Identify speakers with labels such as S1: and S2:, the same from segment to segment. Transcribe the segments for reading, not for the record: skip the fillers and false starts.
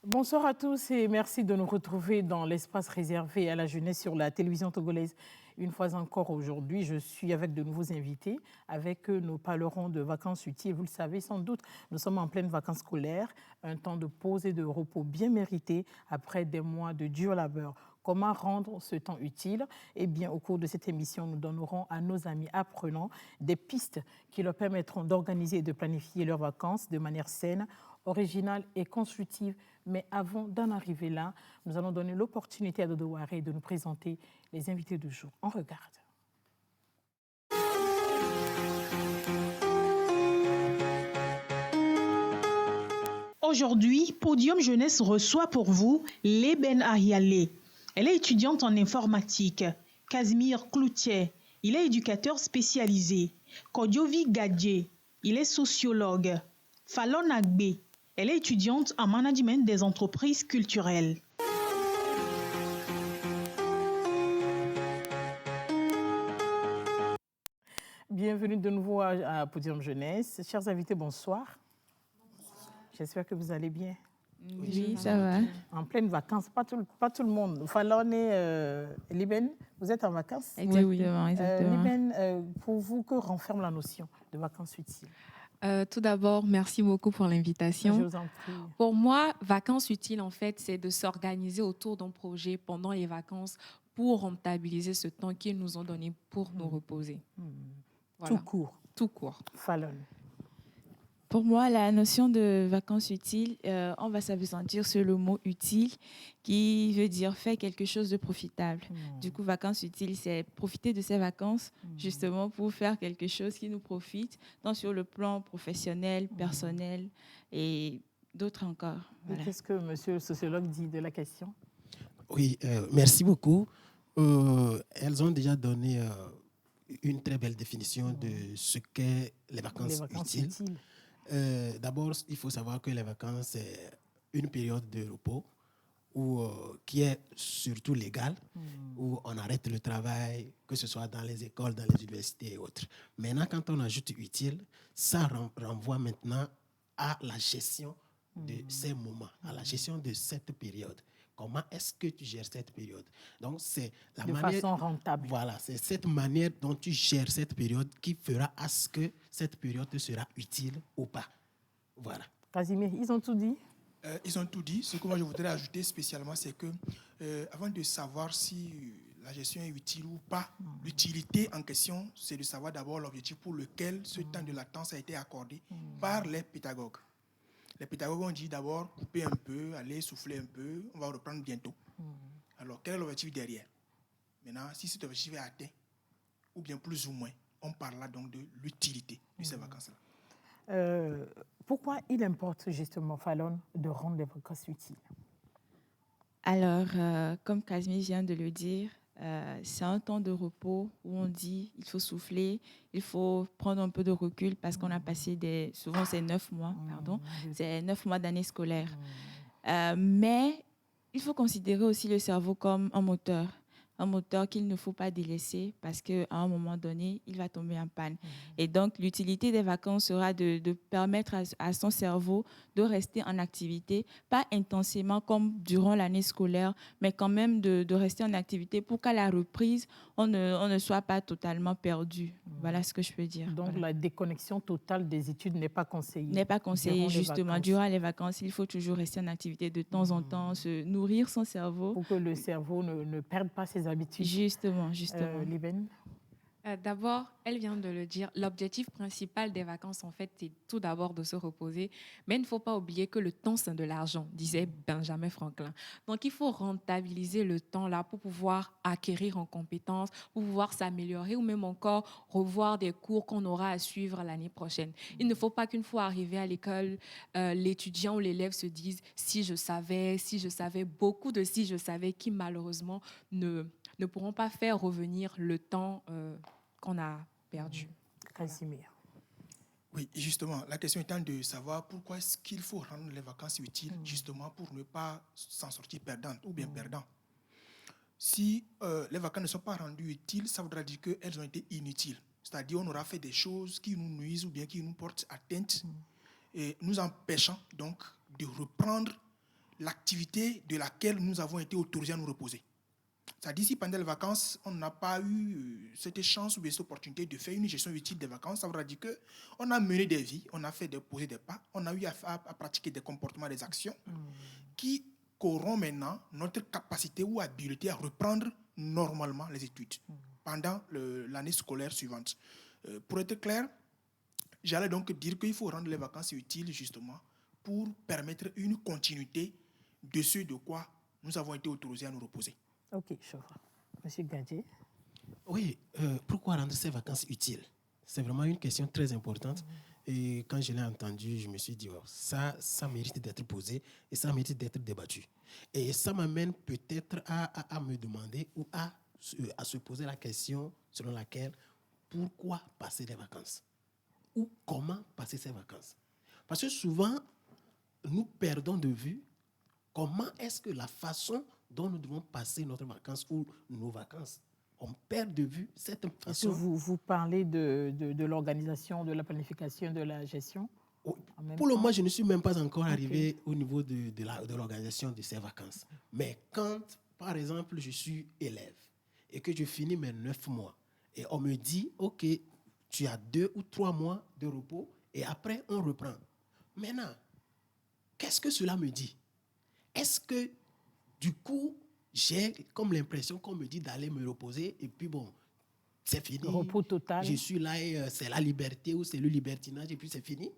S1: Bonsoir à tous et merci de nous retrouver dans l'espace réservé à la jeunesse sur la télévision togolaise. Une fois encore aujourd'hui, je suis avec de nouveaux invités. Avec eux, nous parlerons de vacances utiles. Vous le savez sans doute, nous sommes en pleine vacances scolaires, un temps de pause et de repos bien mérité après des mois de dur labeur. Comment rendre ce temps utile? Eh bien, au cours de cette émission, nous donnerons à nos amis apprenants des pistes qui leur permettront d'organiser et de planifier leurs vacances de manière saine, originale et constructive. Mais avant d'en arriver là, nous allons donner l'opportunité à Dodo Waré de nous présenter les invités du jour. On regarde.
S2: Aujourd'hui, Podium Jeunesse reçoit pour vous Leben Ahiale. Elle est étudiante en informatique. Casimir Cloutier, il est éducateur spécialisé. Kodiovi Gadje, il est sociologue. Fallon Agbe, elle est étudiante en management des entreprises culturelles.
S1: Bienvenue de nouveau à Podium Jeunesse. Chers invités, bonsoir. J'espère que vous allez bien.
S3: Oui, ça va.
S1: En pleine vacances, pas tout le monde. Fallon et Liben, vous êtes en vacances?
S3: Exactement, exactement.
S1: Liben, pour vous, que renferme la notion de vacances utiles?
S3: Tout d'abord, merci beaucoup pour
S1: Je
S3: l'invitation.
S1: vous en prie.
S3: Pour moi, vacances utiles, en fait, c'est de s'organiser autour d'un projet pendant les vacances pour rentabiliser ce temps qu'ils nous ont donné pour nous reposer. Voilà.
S1: Tout court.
S3: Tout court.
S1: Fallon.
S4: Pour moi, la notion de vacances utiles, on va s'appesantir sur le mot utile qui veut dire faire quelque chose de profitable. Du coup, vacances utiles, c'est profiter de ces vacances justement pour faire quelque chose qui nous profite, tant sur le plan professionnel, personnel et d'autres encore. Voilà.
S1: Qu'est-ce que monsieur le sociologue dit de la question?
S5: Oui, merci beaucoup. Elles ont déjà donné une très belle définition de ce qu'est les vacances utiles. D'abord, il faut savoir que les vacances, c'est une période de repos qui est surtout légale, où on arrête le travail, que ce soit dans les écoles, dans les universités et autres. Maintenant, quand on ajoute utile, ça renvoie maintenant à la gestion de ces moments, à la gestion de cette période. Comment est-ce que tu gères cette période? Donc, c'est la manière,
S1: façon rentable.
S5: Voilà, c'est cette manière dont tu gères cette période qui fera à ce que cette période te sera utile ou pas. Voilà.
S1: Casimir, ils ont tout dit?
S6: Ils ont tout dit. Ce que moi je voudrais ajouter spécialement, c'est que avant de savoir si la gestion est utile ou pas, l'utilité en question, c'est de savoir d'abord l'objectif pour lequel ce temps de latence a été accordé par les pédagogues. Les pédagogues ont dit d'abord couper un peu, aller souffler un peu, on va reprendre bientôt. Alors, quel est l'objectif derrière? Maintenant, si cet objectif est atteint, ou bien plus ou moins, on parle là donc de l'utilité de ces vacances-là.
S1: Pourquoi il importe justement, Fallon, de rendre les vacances utiles?
S4: Alors, comme Casimir vient de le dire, c'est un temps de repos où on dit il faut souffler, il faut prendre un peu de recul parce qu'on a passé souvent c'est 9 mois, c'est 9 mois d'année scolaire. Mais il faut considérer aussi le cerveau comme un moteur qu'il ne faut pas délaisser parce qu'à un moment donné, il va tomber en panne. Et donc, l'utilité des vacances sera de permettre à son cerveau de rester en activité, pas intensément comme durant l'année scolaire, mais quand même de rester en activité pour qu'à la reprise, on ne soit pas totalement perdu. Voilà ce que je peux dire.
S1: Donc,
S4: voilà.
S1: La déconnexion totale des études n'est pas conseillée.
S4: N'est pas conseillée, justement. Durant les vacances, il faut toujours rester en activité de temps en temps, se nourrir son cerveau.
S1: Pour que le cerveau ne perde pas ses habitudes.
S4: Justement.
S1: Liben?
S3: D'abord, elle vient de le dire, l'objectif principal des vacances, en fait, c'est tout d'abord de se reposer. Mais il ne faut pas oublier que le temps, c'est de l'argent, disait Benjamin Franklin. Donc, il faut rentabiliser le temps-là pour pouvoir acquérir en compétences, pour pouvoir s'améliorer ou même encore revoir des cours qu'on aura à suivre l'année prochaine. Il ne faut pas qu'une fois arrivé à l'école, l'étudiant ou l'élève se dise « si je savais », beaucoup de « si je savais » qui malheureusement ne pourront pas faire revenir le temps qu'on a perdu.
S1: Casimir.
S6: Oui, justement, la question étant de savoir pourquoi est-ce qu'il faut rendre les vacances utiles, justement pour ne pas s'en sortir perdante ou bien perdant. Si les vacances ne sont pas rendues utiles, ça voudra dire qu'elles ont été inutiles. C'est-à-dire on aura fait des choses qui nous nuisent ou bien qui nous portent atteinte, et nous empêchant donc de reprendre l'activité de laquelle nous avons été autorisés à nous reposer. C'est-à-dire, si pendant les vacances, on n'a pas eu cette chance ou cette opportunité de faire une gestion utile des vacances, ça voudra dire qu'on a mené des vies, on a fait poser des pas, on a eu à pratiquer des comportements, des actions qui corrompent maintenant notre capacité ou habileté à reprendre normalement les études pendant l'année scolaire suivante. Pour être clair, j'allais donc dire qu'il faut rendre les vacances utiles justement pour permettre une continuité de ce de quoi nous avons été autorisés à nous reposer.
S1: Ok, je vois. Monsieur Gadje.
S5: Oui, pourquoi rendre ces vacances utiles? C'est vraiment une question très importante. Et quand je l'ai entendu, je me suis dit, oh, ça mérite d'être posé et ça mérite d'être débattu. Et ça m'amène peut-être à me demander ou à se poser la question selon laquelle pourquoi passer des vacances? Ou comment passer ces vacances? Parce que souvent, nous perdons de vue comment est-ce que la façon dont nous devons passer notre vacances ou nos vacances, on perd de vue cette façon.
S1: Vous parlez de l'organisation, de la planification, de la gestion?
S5: Pour le moment, je ne suis même pas encore arrivé au niveau de l'organisation de ces vacances. Mais quand, par exemple, je suis élève et que je finis mes 9 mois et on me dit, OK, tu as 2 ou 3 mois de repos et après, on reprend. Maintenant, qu'est-ce que cela me dit? Est-ce que, du coup, j'ai comme l'impression qu'on me dit d'aller me reposer et puis bon, c'est fini.
S1: Repos total.
S5: Je suis là et c'est la liberté ou c'est le libertinage et puis c'est fini?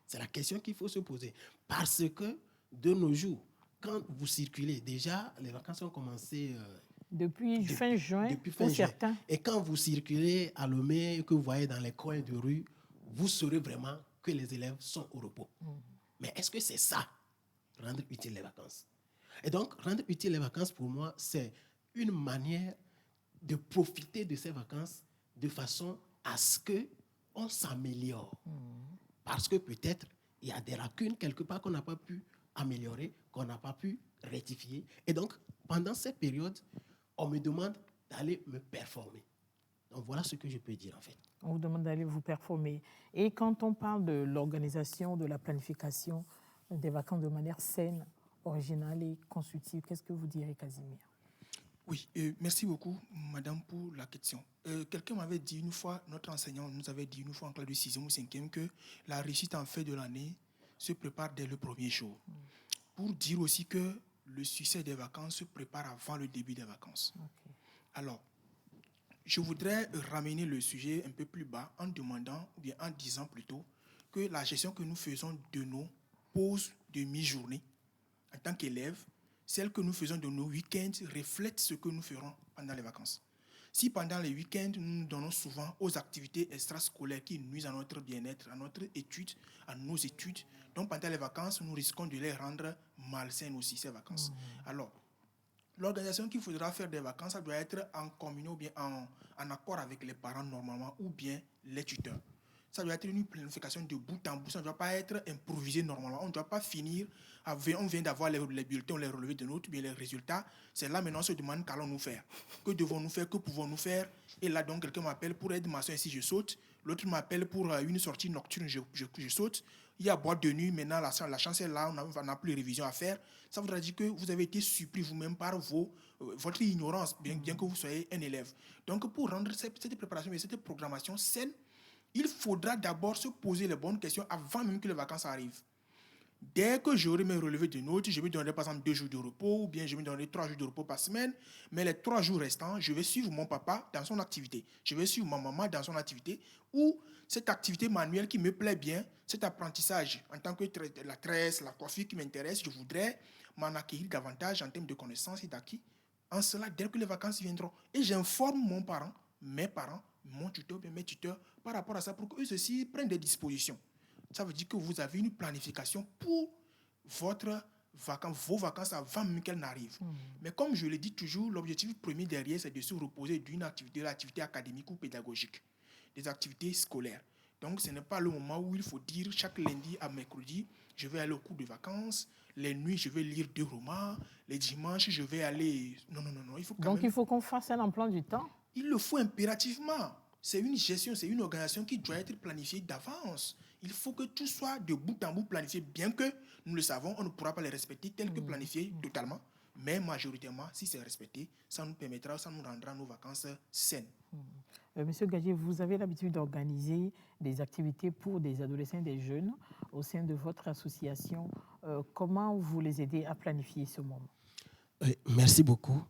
S5: C'est la question qu'il faut se poser. Parce que, de nos jours, quand vous circulez, déjà, les vacances ont commencé...
S1: depuis fin juin,
S5: pour certains. Et quand vous circulez à Lomé et que vous voyez dans les coins de rue, vous saurez vraiment que les élèves sont au repos. Mais est-ce que c'est ça, rendre utile les vacances? Et donc, rendre utile les vacances, pour moi, c'est une manière de profiter de ces vacances de façon à ce qu'on s'améliore. Parce que peut-être, il y a des lacunes quelque part qu'on n'a pas pu améliorer, qu'on n'a pas pu rectifier. Et donc, pendant cette période, on me demande d'aller me performer. Donc, voilà ce que je peux dire, en fait.
S1: On vous demande d'aller vous performer. Et quand on parle de l'organisation, de la planification des vacances de manière saine, originale et constructive, qu'est-ce que vous direz, Casimir?
S6: Oui, merci beaucoup, madame, pour la question. Quelqu'un m'avait dit une fois, notre enseignant nous avait dit une fois en classe de 6e ou 5e que la réussite en fait de l'année se prépare dès le premier jour. Pour dire aussi que le succès des vacances se prépare avant le début des vacances. Okay. Alors, je voudrais ramener le sujet un peu plus bas en demandant, ou bien en disant plutôt, que la gestion que nous faisons de nos pauses de mi-journée en tant qu'élèves, celle que nous faisons de nos week-ends reflète ce que nous ferons pendant les vacances. Si pendant les week-ends, nous nous donnons souvent aux activités extrascolaires qui nuisent à notre bien-être, à notre étude, à nos études, donc pendant les vacances, nous risquons de les rendre malsaines aussi, ces vacances. Alors, l'organisation qu'il faudra faire des vacances, ça doit être en communion ou bien en accord avec les parents normalement ou bien les tuteurs. Ça doit être une planification de bout en bout. Ça ne doit pas être improvisé normalement. On ne doit pas finir. On vient d'avoir les bulletins, les relevés de notes, bien les résultats. C'est là maintenant on se demande qu'allons-nous faire. Que devons-nous faire? Que pouvons-nous faire? Et là donc quelqu'un m'appelle pour être maçon ici, je saute. L'autre m'appelle pour une sortie nocturne, je saute. Il y a boîte de nuit, maintenant la chance est là, on n'a plus de révision à faire. Ça voudra dire que vous avez été surpris vous-même par votre ignorance, bien que vous soyez un élève. Donc pour rendre cette préparation et cette programmation saine, il faudra d'abord se poser les bonnes questions avant même que les vacances arrivent. Dès que j'aurai mes relevés de notes, je me donnerai par exemple 2 jours de repos ou bien je me donnerai 3 jours de repos par semaine. Mais les 3 jours restants, je vais suivre mon papa dans son activité. Je vais suivre ma maman dans son activité ou cette activité manuelle qui me plaît bien, cet apprentissage en tant que la tresse, la coiffure qui m'intéresse, je voudrais m'en acquérir davantage en termes de connaissances et d'acquis. En cela, dès que les vacances viendront, et j'informe mon parent, mes parents, mon tuteur, bien mes tuteurs, par rapport à ça, pour qu'eux aussi prennent des dispositions. Ça veut dire que vous avez une planification pour vos vacances avant même qu'elles n'arrivent. Mais comme je le dis toujours, l'objectif premier derrière, c'est de se reposer d'une activité, de l'activité académique ou pédagogique, des activités scolaires. Donc, ce n'est pas le moment où il faut dire chaque lundi à mercredi, je vais aller au cours de vacances, les nuits, je vais lire 2 romans, les dimanches, je vais aller... Non.
S1: Il faut qu'on fasse un emploi du temps.
S6: Il le faut impérativement. c'est une gestion, c'est une organisation qui doit être planifiée d'avance. Il faut que tout soit de bout en bout planifié, bien que nous le savons, on ne pourra pas les respecter tel que planifié totalement, mais majoritairement, si c'est respecté, ça nous permettra, ça nous rendra nos vacances saines.
S1: Monsieur Gadjié, vous avez l'habitude d'organiser des activités pour des adolescents et des jeunes au sein de votre association. Comment vous les aidez à planifier ce moment?
S5: Merci beaucoup.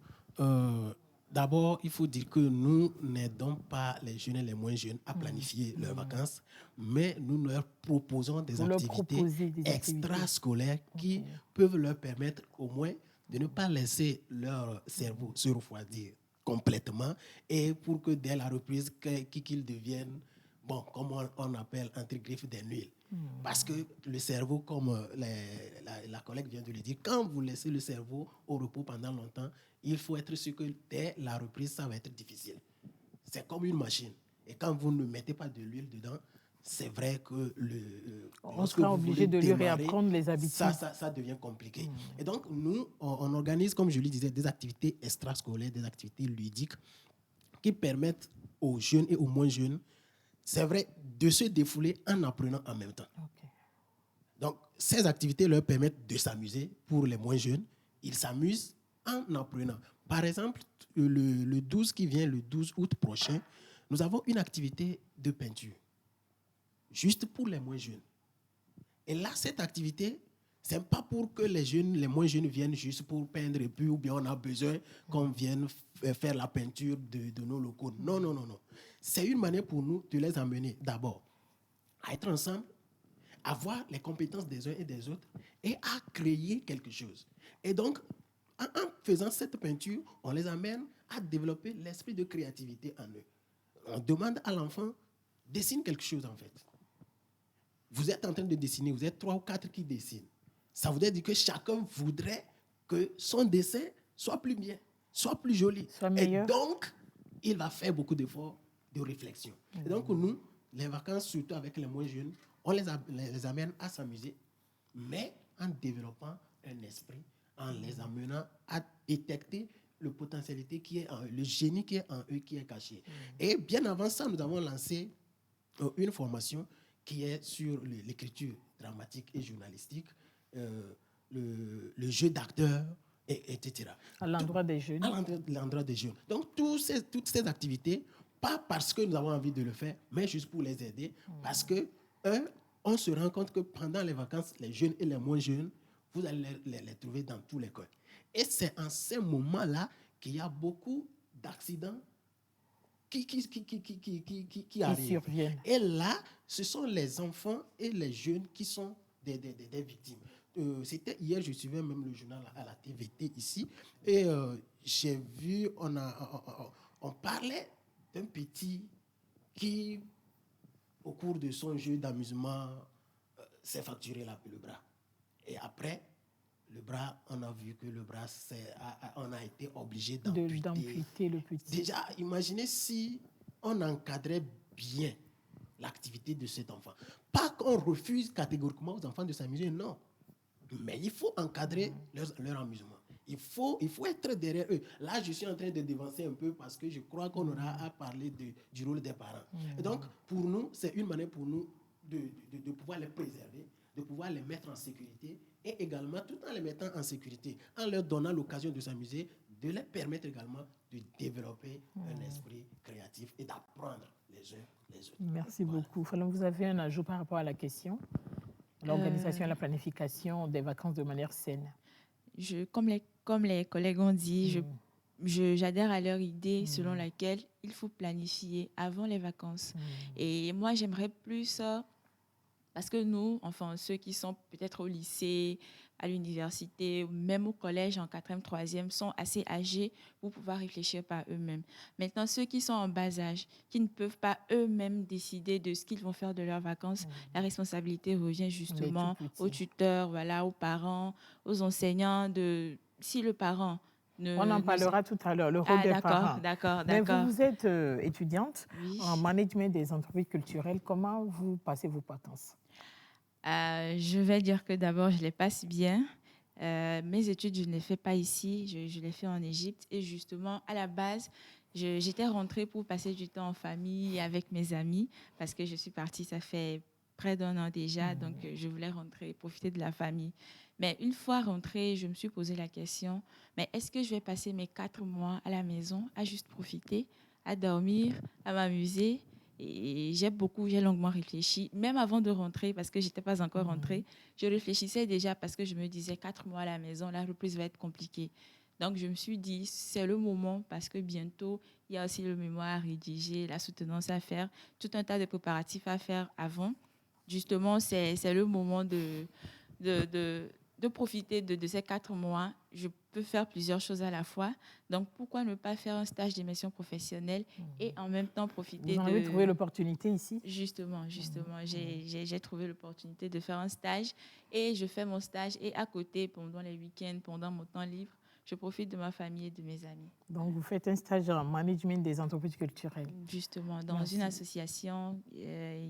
S5: D'abord, il faut dire que nous n'aidons pas les jeunes et les moins jeunes à planifier leurs vacances, mais nous leur proposons des activités extrascolaires qui peuvent leur permettre au moins de ne pas laisser leur cerveau se refroidir complètement et pour que dès la reprise, qu'ils deviennent, bon, comme on appelle entre griffes des nuls. Parce que le cerveau, comme la collègue vient de le dire, quand vous laissez le cerveau au repos pendant longtemps, il faut être sûr que dès la reprise, ça va être difficile. C'est comme une machine. Et quand vous ne mettez pas de l'huile dedans, c'est vrai que
S1: on sera obligé de lui réapprendre les habitudes.
S5: Ça devient compliqué. Et donc, nous, on organise, comme je le disais, des activités extrascolaires, des activités ludiques qui permettent aux jeunes et aux moins jeunes, c'est vrai, de se défouler en apprenant en même temps. Okay. Donc, ces activités leur permettent de s'amuser pour les moins jeunes. Ils s'amusent en apprenant. Par exemple, le 12 qui vient, le 12 août prochain, nous avons une activité de peinture, juste pour les moins jeunes. Et là, cette activité, ce n'est pas pour que les moins jeunes viennent juste pour peindre et puis, ou bien on a besoin qu'on vienne faire la peinture de nos locaux. Non, non, non, non. C'est une manière pour nous de les amener d'abord à être ensemble, à voir les compétences des uns et des autres et à créer quelque chose. Et donc, en faisant cette peinture, on les amène à développer l'esprit de créativité en eux. On demande à l'enfant, dessine quelque chose en fait. Vous êtes en train de dessiner, vous êtes 3 ou 4 qui dessinent. Ça voudrait dire que chacun voudrait que son dessin soit plus bien, soit plus joli.
S1: Soit meilleur.
S5: Et donc, il va faire beaucoup d'efforts de réflexion. Et donc, nous, les vacances, surtout avec les moins jeunes, on les amène à s'amuser, mais en développant un esprit, en les amenant à détecter la potentialité qui est en eux, le génie qui est en eux, qui est caché. Et bien avant ça, nous avons lancé une formation qui est sur l'écriture dramatique et journalistique, le jeu d'acteur, etc.
S1: À l'endroit des jeunes.
S5: À l'endroit des jeunes. Donc, toutes ces activités, pas parce que nous avons envie de le faire, mais juste pour les aider, parce que, on se rend compte que pendant les vacances, les jeunes et les moins jeunes, vous allez les trouver dans tous les coins. Et c'est en ces moments-là qu'il y a beaucoup d'accidents qui arrivent.
S1: Surviennent.
S5: Et là, ce sont les enfants et les jeunes qui sont des victimes. C'était hier, je suivais même le journal à la TVT ici, et j'ai vu, on parlait d'un petit qui, au cours de son jeu d'amusement, s'est fracturé le bras. Et après, le bras, on a vu que le bras, on a été obligé d'amputer
S1: le petit.
S5: Déjà, imaginez si on encadrait bien l'activité de cet enfant. Pas qu'on refuse catégoriquement aux enfants de s'amuser, non. Mais il faut encadrer leur amusement. Il faut être derrière eux. Là, je suis en train de dévancer un peu parce que je crois qu'on aura à parler du rôle des parents. Et donc, pour nous, c'est une manière pour nous de pouvoir les préserver, de pouvoir les mettre en sécurité et également, tout en les mettant en sécurité, en leur donnant l'occasion de s'amuser, de les permettre également de développer un esprit créatif et d'apprendre les uns les autres.
S1: Merci beaucoup. Vous avez un ajout par rapport à la question? L'organisation et la planification des vacances de manière saine.
S4: Comme les collègues ont dit, j'adhère à leur idée selon laquelle il faut planifier avant les vacances. Et moi, j'aimerais plus, parce que nous, enfin, ceux qui sont peut-être au lycée, à l'université, même au collège en 4e, 3e, sont assez âgés pour pouvoir réfléchir par eux-mêmes. Maintenant, ceux qui sont en bas âge, qui ne peuvent pas eux-mêmes décider de ce qu'ils vont faire de leurs vacances, la responsabilité revient justement aux tuteurs, voilà, aux parents, aux enseignants. Si le parent...
S1: On en parlera tout à l'heure, le rôle des parents.
S4: D'accord.
S1: Mais vous êtes étudiante en management des entreprises culturelles. Comment vous passez vos vacances?
S4: Je vais dire que d'abord, je les passe bien. Mes études, je ne les fais pas ici, je les fais en Égypte. Et justement, à la base, J'étais rentrée pour passer du temps en famille avec mes amis parce que je suis partie, ça fait près d'un an déjà, donc je voulais rentrer, profiter de la famille. Mais une fois rentrée, je me suis posé la question, mais est-ce que je vais passer mes 4 mois à la maison à juste profiter, à dormir, à m'amuser? Et j'ai longuement réfléchi, même avant de rentrer, parce que je n'étais pas encore rentrée. Je réfléchissais déjà parce que je me disais 4 mois à la maison, la reprise va être compliquée. Donc, je me suis dit, c'est le moment parce que bientôt, il y a aussi le mémoire à rédiger, la soutenance à faire, tout un tas de préparatifs à faire avant. Justement, c'est le moment de profiter de ces 4 mois. Je peux faire plusieurs choses à la fois. Donc, pourquoi ne pas faire un stage d'immersion professionnelle et en même temps profiter de...
S1: Vous avez trouvé l'opportunité ici?
S4: Justement. J'ai trouvé l'opportunité de faire un stage et je fais mon stage. Et à côté, pendant les week-ends, pendant mon temps libre, je profite de ma famille et de mes amis.
S1: Donc, vous faites un stage en management des entreprises culturelles.
S4: Justement, dans une association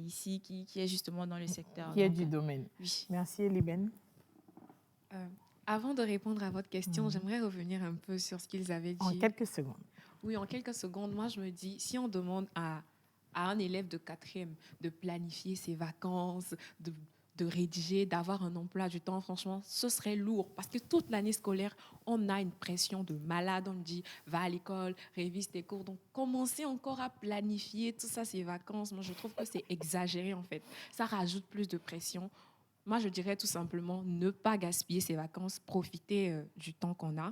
S4: ici qui est justement dans le secteur.
S1: Qui est du domaine.
S4: Oui.
S1: Merci, Liben.
S3: Avant de répondre à votre question, j'aimerais revenir un peu sur ce qu'ils avaient dit.
S1: En quelques secondes.
S3: Oui, en quelques secondes. Moi, je me dis, si on demande à un élève de 4e de planifier ses vacances, de rédiger, d'avoir un emploi du temps, franchement, ce serait lourd. Parce que toute l'année scolaire, on a une pression de malade. On me dit, va à l'école, révise tes cours. Donc, commencer encore à planifier tout ça, ces vacances, moi, je trouve que c'est exagéré, en fait. Ça rajoute plus de pression. Moi, je dirais tout simplement ne pas gaspiller ses vacances, profiter du temps qu'on a,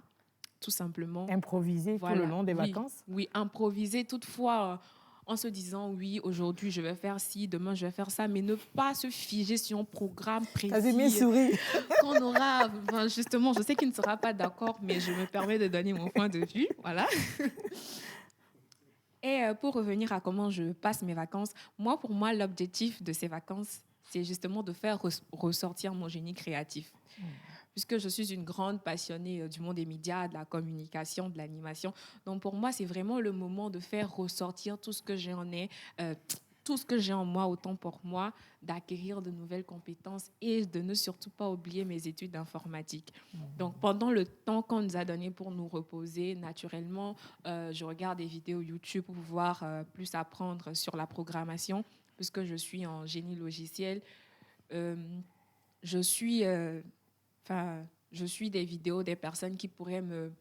S3: tout simplement.
S1: Improviser tout le long des vacances?
S3: Oui, improviser toutefois en se disant, oui, aujourd'hui, je vais faire ci, demain, je vais faire ça, mais ne pas se figer sur un programme précis.
S1: Casimir sourit.
S3: Qu'on aura, justement, je sais qu'il ne sera pas d'accord, mais je me permets de donner mon point de vue. Voilà. Et pour revenir à comment je passe mes vacances, pour moi, l'objectif de ces vacances, c'est justement de faire ressortir mon génie créatif. Puisque je suis une grande passionnée du monde des médias, de la communication, de l'animation. Donc, pour moi, c'est vraiment le moment de faire ressortir tout ce que tout ce que j'ai en moi, autant pour moi, d'acquérir de nouvelles compétences et de ne surtout pas oublier mes études d'informatique. Donc, pendant le temps qu'on nous a donné pour nous reposer, naturellement, je regarde des vidéos YouTube pour pouvoir plus apprendre sur la programmation, puisque je suis en génie logiciel. Je suis des vidéos des personnes qui pourraient me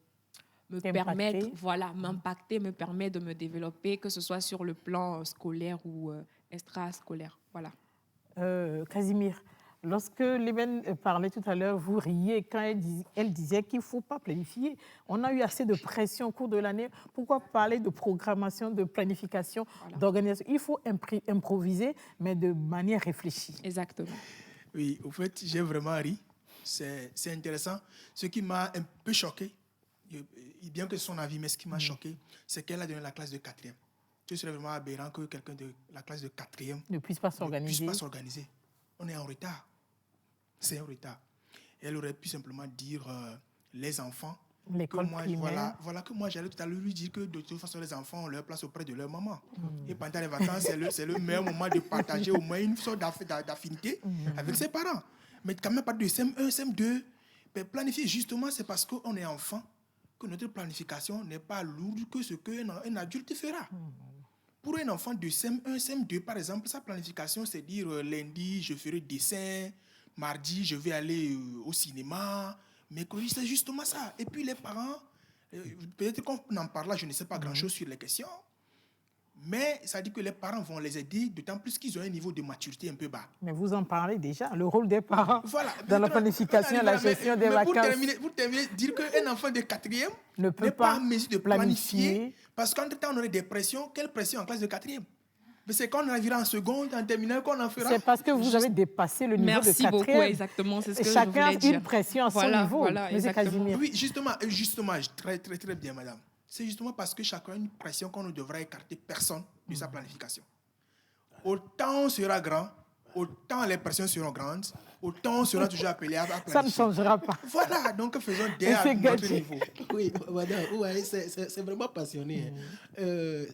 S3: permettre, m'impacter, me permettre de me développer, que ce soit sur le plan scolaire ou extrascolaire. Voilà.
S1: Casimir, lorsque Liben parlait tout à l'heure, vous riez quand elle disait qu'il ne faut pas planifier. On a eu assez de pression au cours de l'année. Pourquoi parler de programmation, de planification, d'organisation? Il faut improviser, mais de manière réfléchie.
S3: Exactement.
S6: Oui, au fait, j'ai vraiment ri. C'est intéressant. Ce qui m'a un peu choqué, bien que son avis, mais ce qui m'a choqué, c'est qu'elle a donné la classe de 4e. Ce serait vraiment aberrant que quelqu'un de la classe de 4e
S1: ne puisse pas s'organiser.
S6: On est en retard. C'est en retard. Elle aurait pu simplement dire les enfants.
S1: L'école primaire.
S6: Voilà que moi, j'allais tout à l'heure lui dire que de toute façon, les enfants ont leur place auprès de leur maman. Et pendant les vacances, c'est le meilleur moment de partager au moins une sorte d'affinité avec ses parents. Mais quand même pas de CM1, CM2. Mais planifier, justement, c'est parce qu'on est enfant que notre planification n'est pas lourde que ce qu'un adulte fera. Pour un enfant de CM1, CM2, par exemple, sa planification, c'est dire lundi, je ferai dessin, mardi, je vais aller au cinéma, mercredi, c'est justement ça. Et puis les parents, peut-être qu'on en parle là, je ne sais pas grand-chose sur les questions, mais ça dit que les parents vont les aider, d'autant plus qu'ils ont un niveau de maturité un peu bas.
S1: Mais vous en parlez déjà, le rôle des parents dans la planification et la gestion des vacances.
S6: Pour terminer, dire qu'un enfant de 4e
S1: ne peut pas
S6: en mesure de planifier, parce qu'entre-temps, on aurait des pressions. Quelle pression en classe de 4e? Mais c'est quand on arrivera en seconde, en terminale, qu'on en fera.
S1: C'est parce que vous avez dépassé le niveau de 4e.
S3: Merci beaucoup, exactement, c'est ce que je voulais dire.
S1: Chacun a une pression à son niveau, M. Casimir.
S6: Oui, justement, très, très, très bien, madame. C'est justement parce que chacun a une pression qu'on ne devra écarter personne de sa planification. Autant on sera grand, autant les pressions seront grandes, autant on sera toujours appelé à planifier.
S1: Ça ne changera pas.
S6: Voilà, donc faisons des à notre niveau.
S5: Oui, madame, ouais, c'est vraiment passionné.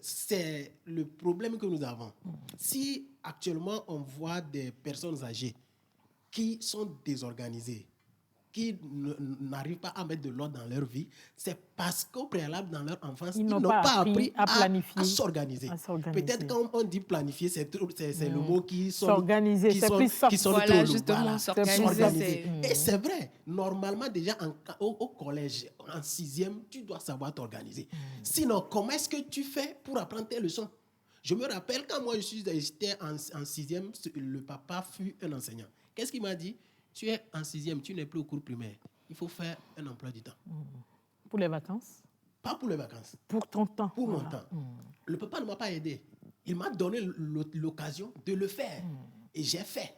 S5: C'est le problème que nous avons. Si actuellement on voit des personnes âgées qui sont désorganisées, qui n'arrivent pas à mettre de l'ordre dans leur vie, c'est parce qu'au préalable, dans leur enfance,
S1: ils n'ont pas appris à planifier,
S5: à s'organiser. Peut-être quand on dit planifier, c'est le mot qui sonne.
S1: S'organiser, c'est plus soft.
S3: Voilà, justement, s'organiser.
S5: Et c'est vrai, normalement, déjà au collège, en 6e, tu dois savoir t'organiser. Sinon, comment est-ce que tu fais pour apprendre tes leçons? Je me rappelle quand moi j'étais en 6e, le papa fut un enseignant. Qu'est-ce qu'il m'a dit? Tu es en 6e, tu n'es plus au cours primaire. Il faut faire un emploi du temps.
S1: Pour les vacances?
S5: Pas pour les vacances.
S1: Pour ton temps.
S5: Pour mon temps. Le papa ne m'a pas aidé. Il m'a donné l'occasion de le faire. Et j'ai fait.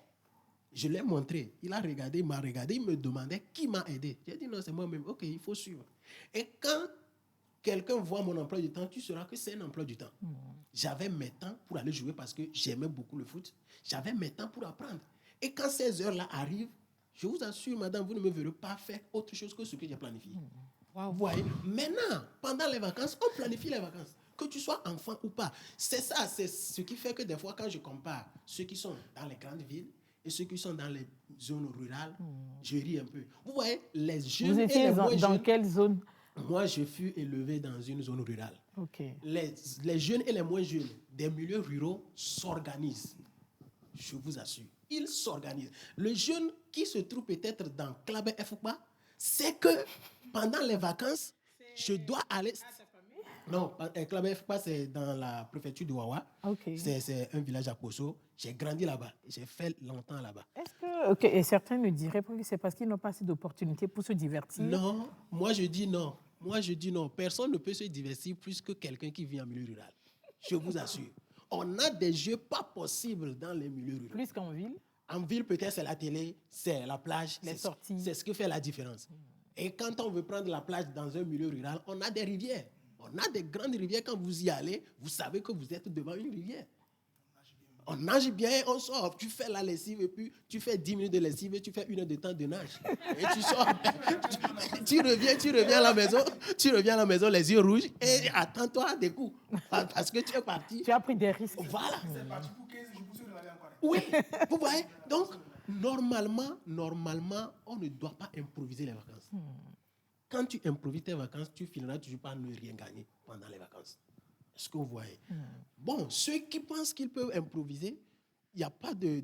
S5: Je l'ai montré. Il a regardé, il m'a regardé, il me demandait qui m'a aidé. J'ai dit non, c'est moi-même. Ok, il faut suivre. Et quand quelqu'un voit mon emploi du temps, tu sauras que c'est un emploi du temps. J'avais mes temps pour aller jouer parce que j'aimais beaucoup le foot. J'avais mes temps pour apprendre. Et quand ces heures-là arrivent, je vous assure, madame, vous ne me verrez pas faire autre chose que ce que j'ai planifié. Wow. Vous voyez? Maintenant, pendant les vacances, on planifie les vacances. Que tu sois enfant ou pas. C'est ça, c'est ce qui fait que des fois, quand je compare ceux qui sont dans les grandes villes et ceux qui sont dans les zones rurales, je ris un peu. Vous voyez, les jeunes
S1: vous étiez
S5: et les moins
S1: dans
S5: jeunes,
S1: quelle zone?
S5: Moi, je fus élevé dans une zone rurale.
S1: Okay.
S5: Les jeunes et les moins jeunes des milieux ruraux s'organisent. Je vous assure. Ils s'organisent. Le jeune qui se trouve peut-être dans Club FOPA, c'est que pendant les vacances, je dois aller... Non, Club FOPA, c'est dans la préfecture de Wawa.
S1: Okay.
S5: C'est un village à Poso. J'ai grandi là-bas. J'ai fait longtemps là-bas.
S1: Est-ce que et certains me diraient que c'est parce qu'ils n'ont pas assez d'opportunités pour se divertir?
S5: Non, moi je dis non. Moi je dis non. Personne ne peut se divertir plus que quelqu'un qui vit en milieu rural. Je vous assure. On a des jeux pas possibles dans les milieux ruraux.
S1: Plus qu'en ville?
S5: En ville, peut-être c'est la télé, c'est la plage,
S1: les sorties.
S5: C'est ce qui fait la différence. Et quand on veut prendre la plage dans un milieu rural, on a des rivières. On a des grandes rivières. Quand vous y allez, vous savez que vous êtes devant une rivière. On nage bien, on sort. Tu fais la lessive et puis tu fais 10 minutes de lessive et tu fais 1 heure de temps de nage. Et tu sors. tu reviens à la maison. Tu reviens à la maison les yeux rouges et attends-toi des coups. Parce que tu es parti.
S1: Tu as pris des risques.
S5: Voilà.
S6: C'est parti pour 15 jours, vous l'avez encore.
S5: Oui, vous voyez. Donc, normalement, on ne doit pas improviser les vacances. Quand tu improvises tes vacances, tu finiras toujours par ne rien gagner pendant les vacances. Est-ce que vous voyez? Bon, ceux qui pensent qu'ils peuvent improviser, il n'y a pas de...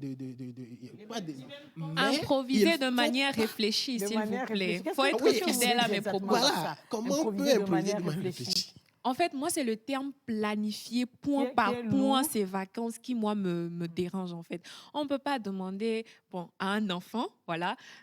S3: Improviser de manière réfléchie, s'il vous plaît. Il faut être fidèle à mes propos.
S5: Voilà, comment on peut improviser de manière réfléchie?
S3: En fait, moi, c'est le terme planifier point par point ces vacances qui, moi, me dérange, en fait. On ne peut pas demander à un enfant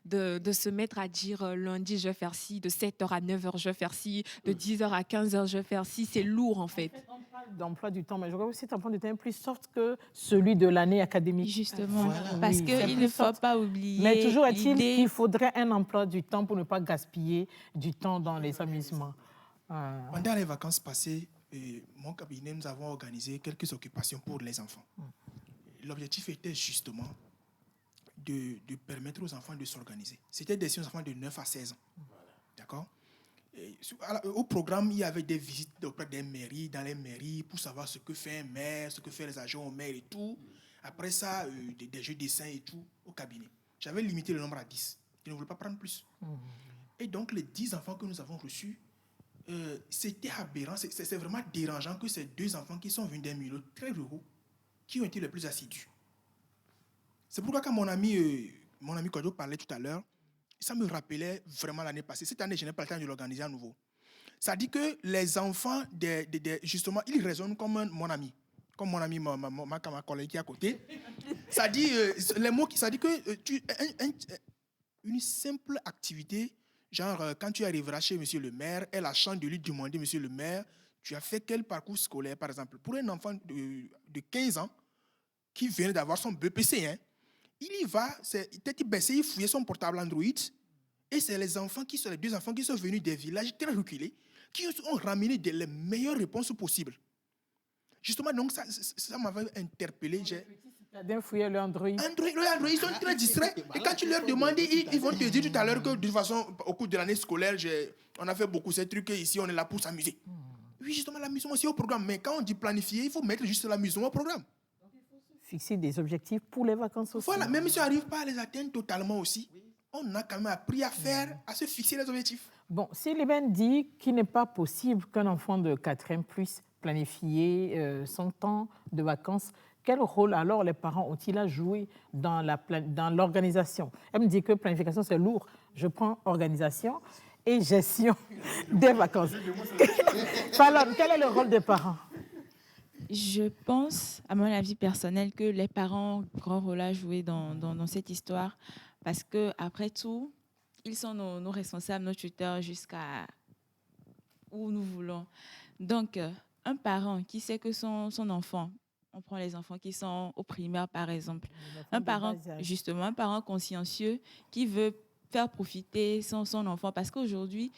S3: de se mettre à dire lundi, je vais faire ci, de 7h à 9h, je vais faire ci, de 10h à 15h, je vais faire ci. C'est lourd, en fait.
S1: On parle d'emploi du temps, mais je crois aussi que cet emploi du temps est plus soft que celui de l'année académique.
S4: Justement, parce qu'il ne faut pas oublier.
S1: Mais toujours est-il qu'il faudrait un emploi du temps pour ne pas gaspiller du temps dans les amusements.
S6: Pendant les vacances passées, mon cabinet, nous avons organisé quelques occupations pour les enfants. L'objectif était justement de permettre aux enfants de s'organiser. C'était des enfants de 9 à 16 ans. D'accord? Au programme, il y avait des visites auprès des mairies, dans les mairies, pour savoir ce que fait un maire, ce que fait les agents au maire et tout. Après ça, des jeux de dessin et tout au cabinet. J'avais limité le nombre à 10. Je ne voulais pas prendre plus. Et donc, les 10 enfants que nous avons reçus, c'était aberrant, c'est vraiment dérangeant que ces 2 enfants qui sont venus des milieux très ruraux, qui ont été les plus assidus. C'est pourquoi quand mon ami Kojo parlait tout à l'heure, ça me rappelait vraiment l'année passée. Cette année, je n'ai pas le temps de l'organiser à nouveau. Ça dit que les enfants, justement, ils raisonnent comme mon ami, ma collègue qui est à côté. Ça dit, les mots, ça dit que une simple activité, genre, quand tu arriveras chez monsieur le maire, elle a chance de lui demander, monsieur le maire, tu as fait quel parcours scolaire, par exemple? Pour un enfant de 15 ans qui vient d'avoir son BPC, il y va, il fouillait son portable Android, et c'est les 2 enfants qui sont venus des villages très reculés, qui ont ramené les meilleures réponses possibles. Justement, donc, ça m'avait interpellé.
S1: D'un fouiller le Android.
S6: Ils sont très distraits. Et quand tu leur demandes, ils vont te dire tout à l'heure que de toute façon, au cours de l'année scolaire, on a fait beaucoup ces trucs et ici, on est là pour s'amuser. Oui, justement, l'amusement aussi au programme. Mais quand on dit planifier, il faut mettre juste l'amusement au programme.
S1: Donc, il faut se fixer des objectifs pour les vacances aussi.
S6: Voilà, même si on n'arrive pas à les atteindre totalement aussi, on a quand même appris à faire, à se fixer les objectifs.
S1: Bon, si l'Eben dit qu'il n'est pas possible qu'un enfant de 4 ans puisse planifier son temps de vacances, quel rôle alors les parents ont-ils à jouer dans l'organisation? Elle me dit que planification c'est lourd. Je prends organisation et gestion des vacances. Falon, quel est le rôle des parents?
S4: Je pense, à mon avis personnel, que les parents ont un grand rôle à jouer dans cette histoire parce qu'après tout, ils sont nos responsables, nos tuteurs jusqu'à où nous voulons. Donc, un parent qui sait que son enfant, on prend les enfants qui sont au primaire par exemple, un parent consciencieux qui veut faire profiter son enfant parce qu'aujourd'hui,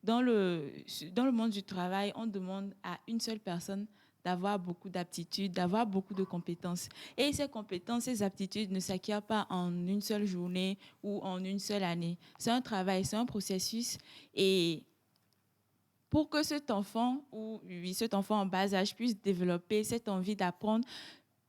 S4: dans le monde du travail, on demande à une seule personne d'avoir beaucoup d'aptitudes, d'avoir beaucoup de compétences. Et ces compétences, ces aptitudes ne s'acquièrent pas en une seule journée ou en une seule année. C'est un travail, c'est un processus. Et pour que cet enfant en bas âge puisse développer cette envie d'apprendre,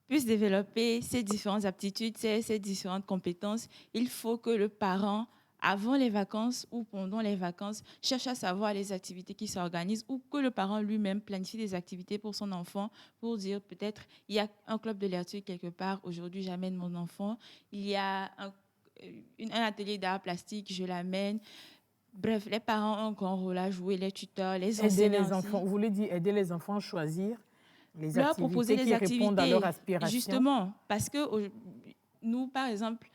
S4: puisse développer ses différentes aptitudes, ses différentes compétences, il faut que le parent, avant les vacances ou pendant les vacances, cherche à savoir les activités qui s'organisent ou que le parent lui-même planifie des activités pour son enfant pour dire peut-être il y a un club de lecture quelque part, aujourd'hui j'amène mon enfant, il y a un atelier d'art plastique, je l'amène. Bref, les parents ont un grand rôle à jouer, les tuteurs, les enseignants.
S1: Aider les enfants, vous voulez dire aider les enfants à choisir les
S4: leur
S1: activités
S4: proposer
S1: qui
S4: des
S1: répondent à leurs aspirations.
S4: Justement, parce que nous, par exemple,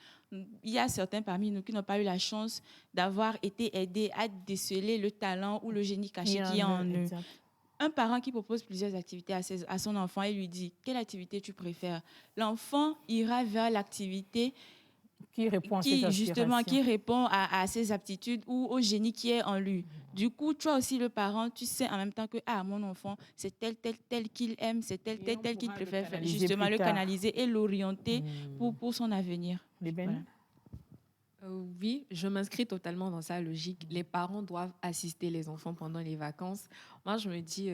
S4: il y a certains parmi nous qui n'ont pas eu la chance d'avoir été aidés à déceler le talent ou le génie caché qui est en eux. Un parent qui propose plusieurs activités à son enfant et lui dit « Quelle activité tu préfères ?» L'enfant ira vers l'activité
S1: qui répond
S4: à ses aptitudes ou au génie qui est en lui. Du coup, toi aussi, le parent, tu sais en même temps que mon enfant, c'est tel qu'il aime, c'est tel qu'il préfère faire. Justement, le canaliser et l'orienter pour son avenir.
S1: Voilà.
S3: Oui, je m'inscris totalement dans sa logique. Les parents doivent assister les enfants pendant les vacances. Moi, je me dis,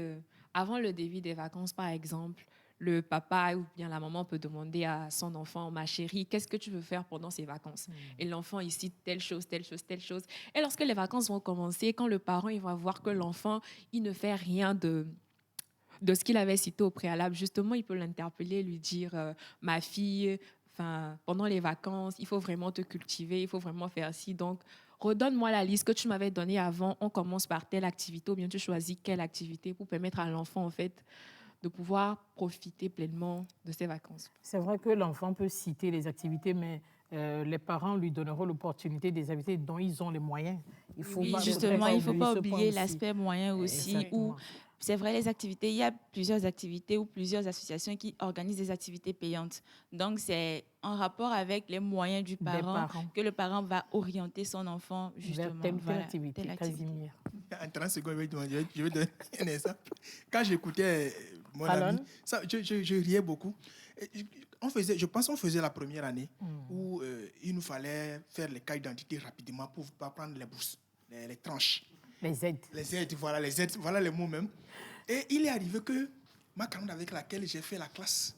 S3: avant le début des vacances, par exemple, le papa ou bien la maman peut demander à son enfant, ma chérie, qu'est-ce que tu veux faire pendant ces vacances? Et l'enfant, il cite telle chose, telle chose, telle chose. Et lorsque les vacances vont commencer, quand le parent il va voir que l'enfant, il ne fait rien de ce qu'il avait cité au préalable, justement, il peut l'interpeller, lui dire, ma fille, pendant les vacances, il faut vraiment te cultiver, il faut vraiment faire ci. Donc, redonne-moi la liste que tu m'avais donnée avant. On commence par telle activité ou bien tu choisis quelle activité pour permettre à l'enfant, en fait, de pouvoir profiter pleinement de ses vacances.
S1: C'est vrai que l'enfant peut citer les activités, mais les parents lui donneront l'opportunité des activités dont ils ont les moyens.
S4: Il faut pas oublier l'aspect moyen aussi. Où, c'est vrai, les activités, il y a plusieurs activités ou plusieurs associations qui organisent des activités payantes. Donc, c'est en rapport avec les moyens du parent que le parent va orienter son enfant justement
S1: vers telle activité. Casimir.
S6: En 30 secondes, je vais donner un exemple. Quand j'écoutais mon ami, je riais beaucoup. Je pense qu'on faisait la première année où il nous fallait faire les cartes d'identité rapidement pour ne pas prendre les bourses, les tranches.
S1: Les aides.
S6: Les aides, voilà les mots même. Et il est arrivé que ma camarade avec laquelle j'ai fait la classe,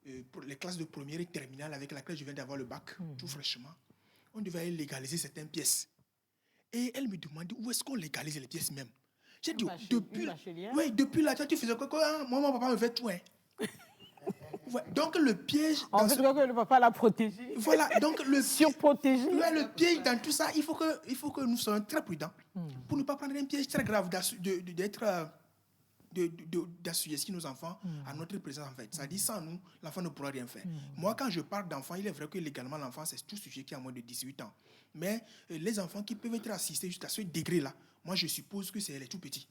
S6: les classes de première et terminale avec laquelle je viens d'avoir le bac, tout fraîchement, on devait aller légaliser certaines pièces. Et elle me demandait où est-ce qu'on légalise les pièces même. J'ai dit, depuis là, tu faisais quoi? Moi, mon papa me fait tout. Hein. Ouais, donc le piège...
S1: En fait, que le papa l'a protégé.
S6: Voilà, donc le
S1: surprotégé.
S6: Le piège dans tout ça, il faut que nous soyons très prudents pour ne pas prendre un piège très grave d'assujetter nos enfants à notre présence en fait. Ça dit sans nous, l'enfant ne pourra rien faire. Moi, quand je parle d'enfants, il est vrai que légalement l'enfant c'est tout sujet qui a moins de 18 ans. Mais les enfants qui peuvent être assistés jusqu'à ce degré-là, moi je suppose que c'est les tout petits.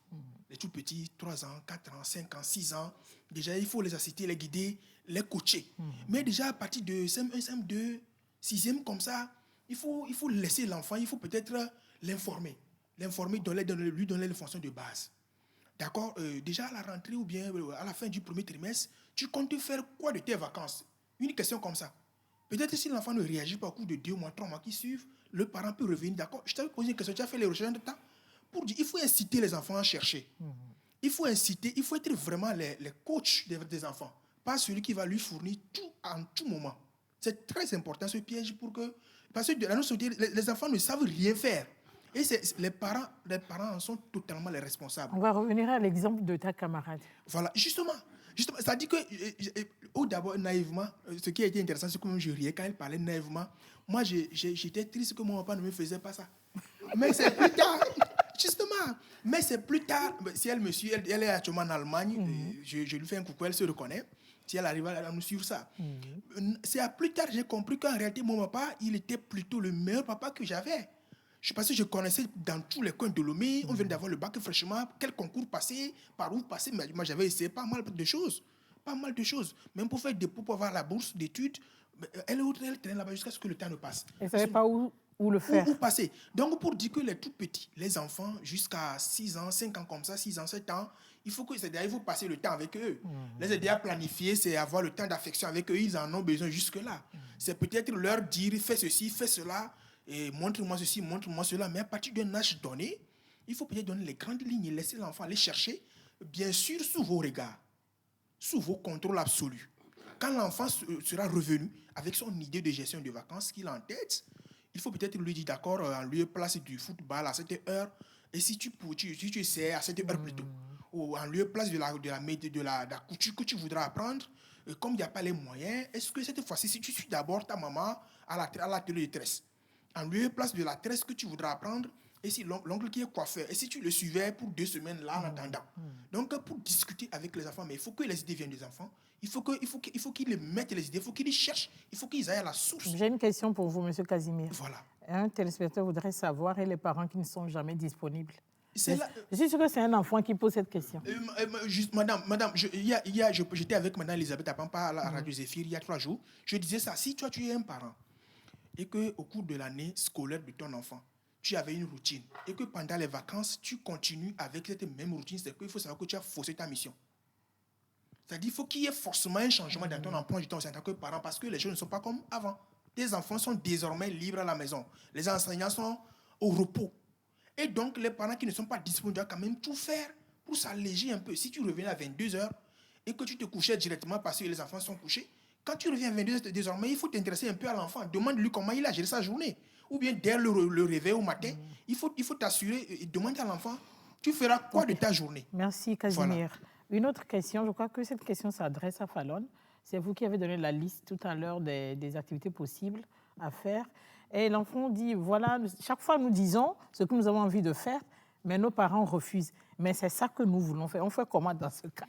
S6: Les tout petits, 3 ans, 4 ans, 5 ans, 6 ans. Déjà, il faut les assister, les guider, les coacher. Mais déjà, à partir de CM1, CM2, 6e, comme ça, il faut laisser l'enfant, il faut peut-être l'informer. Lui donner les fonctions de base. D'accord? Déjà, à la rentrée ou bien à la fin du premier trimestre, tu comptes faire quoi de tes vacances? Une question comme ça. Peut-être si l'enfant ne réagit pas au cours de 2 mois, 3 mois qui suivent, le parent peut revenir. D'accord? Je t'avais posé une question, tu as fait les recherches de temps pour dire, il faut inciter les enfants à chercher. Il faut être vraiment les coachs des enfants, pas celui qui va lui fournir tout en tout moment. C'est très important ce piège parce que dans notre société, les enfants ne savent rien faire. Et les parents en sont totalement les responsables.
S1: On va revenir à l'exemple de ta camarade.
S6: Voilà, justement, ça dit que, d'abord, naïvement, ce qui a été intéressant, c'est que je riais quand elle parlait naïvement. Moi, j'étais triste que mon papa ne me faisait pas ça. Mais c'est plus tard, justement. Mais c'est plus tard, si elle me suit, elle est actuellement en Allemagne, je lui fais un coucou, elle se reconnaît. Si elle arrive à nous suivre ça. C'est à plus tard que j'ai compris qu'en réalité, mon papa, il était plutôt le meilleur papa que j'avais. Parce que je connaissais dans tous les coins de Lomé, on vient d'avoir le bac fraîchement, quel concours passer, par où passer. Mais moi, j'avais essayé pas mal de choses. Même pour faire des dépôt, pour avoir la bourse d'études, elle traînait là-bas jusqu'à ce que le temps ne passe.
S1: Elle ne savait pas où le faire.
S6: Où passer. Donc, pour dire que les tout petits, les enfants, jusqu'à 6 ans, 5 ans comme ça, 6 ans, 7 ans, il faut passer le temps avec eux. Les aider à planifier, c'est avoir le temps d'affection avec eux. Ils en ont besoin jusque-là. C'est peut-être leur dire, fais ceci, fais cela. Et montre-moi ceci, montre-moi cela. Mais à partir d'un âge donné, il faut peut-être donner les grandes lignes et laisser l'enfant aller chercher, bien sûr, sous vos regards, sous vos contrôles absolus. Quand l'enfant sera revenu avec son idée de gestion de vacances qu'il a en tête, il faut peut-être lui dire, d'accord, en lieu et place du football à cette heure, et si tu essaies à cette heure plus tôt, ou en lieu et place de la couture que tu voudras apprendre, comme il n'y a pas les moyens, est-ce que cette fois-ci, si tu suis d'abord ta maman à l'atelier de tresse, en lieu et place de la tresse que tu voudras apprendre, et si l'oncle qui est coiffeur, et si tu le suivais pour 2 semaines là en attendant. Donc, pour discuter avec les enfants, mais il faut que les idées viennent des enfants, il faut qu'ils les mettent les idées, il faut qu'ils les cherchent, il faut qu'ils aillent à la source.
S1: J'ai une question pour vous, M. Casimir.
S6: Voilà.
S1: Un téléspectateur voudrait savoir, et les parents qui ne sont jamais disponibles.
S6: Je
S1: suis sûr que c'est un enfant qui pose cette question.
S6: Madame, j'étais avec Mme Elisabeth Apampa à la Radio Zéphir il y a 3 jours. Je disais ça, si toi tu es un parent et qu'au cours de l'année scolaire de ton enfant, tu avais une routine et que pendant les vacances, tu continues avec cette même routine, c'est qu'il faut savoir que tu as faussé ta mission. C'est-à-dire qu'il faut qu'il y ait forcément un changement dans ton emploi du temps en tant que parent parce que les choses ne sont pas comme avant. Tes enfants sont désormais libres à la maison. Les enseignants sont au repos. Et donc, les parents qui ne sont pas disponibles doivent quand même tout faire pour s'alléger un peu. Si tu reviens à 22h et que tu te couchais directement parce que les enfants sont couchés, quand tu reviens à 22h, désormais, il faut t'intéresser un peu à l'enfant. Demande-lui comment il a géré sa journée. Ou bien, dès le réveil au matin, il faut t'assurer et demander à l'enfant, tu feras quoi de ta journée?
S1: Merci, Casimir. Voilà. Une autre question, je crois que cette question s'adresse à Fallon. C'est vous qui avez donné la liste tout à l'heure des activités possibles à faire. Et l'enfant dit, voilà, chaque fois nous disons ce que nous avons envie de faire, mais nos parents refusent. Mais c'est ça que nous voulons faire. On fait comment dans ce cas?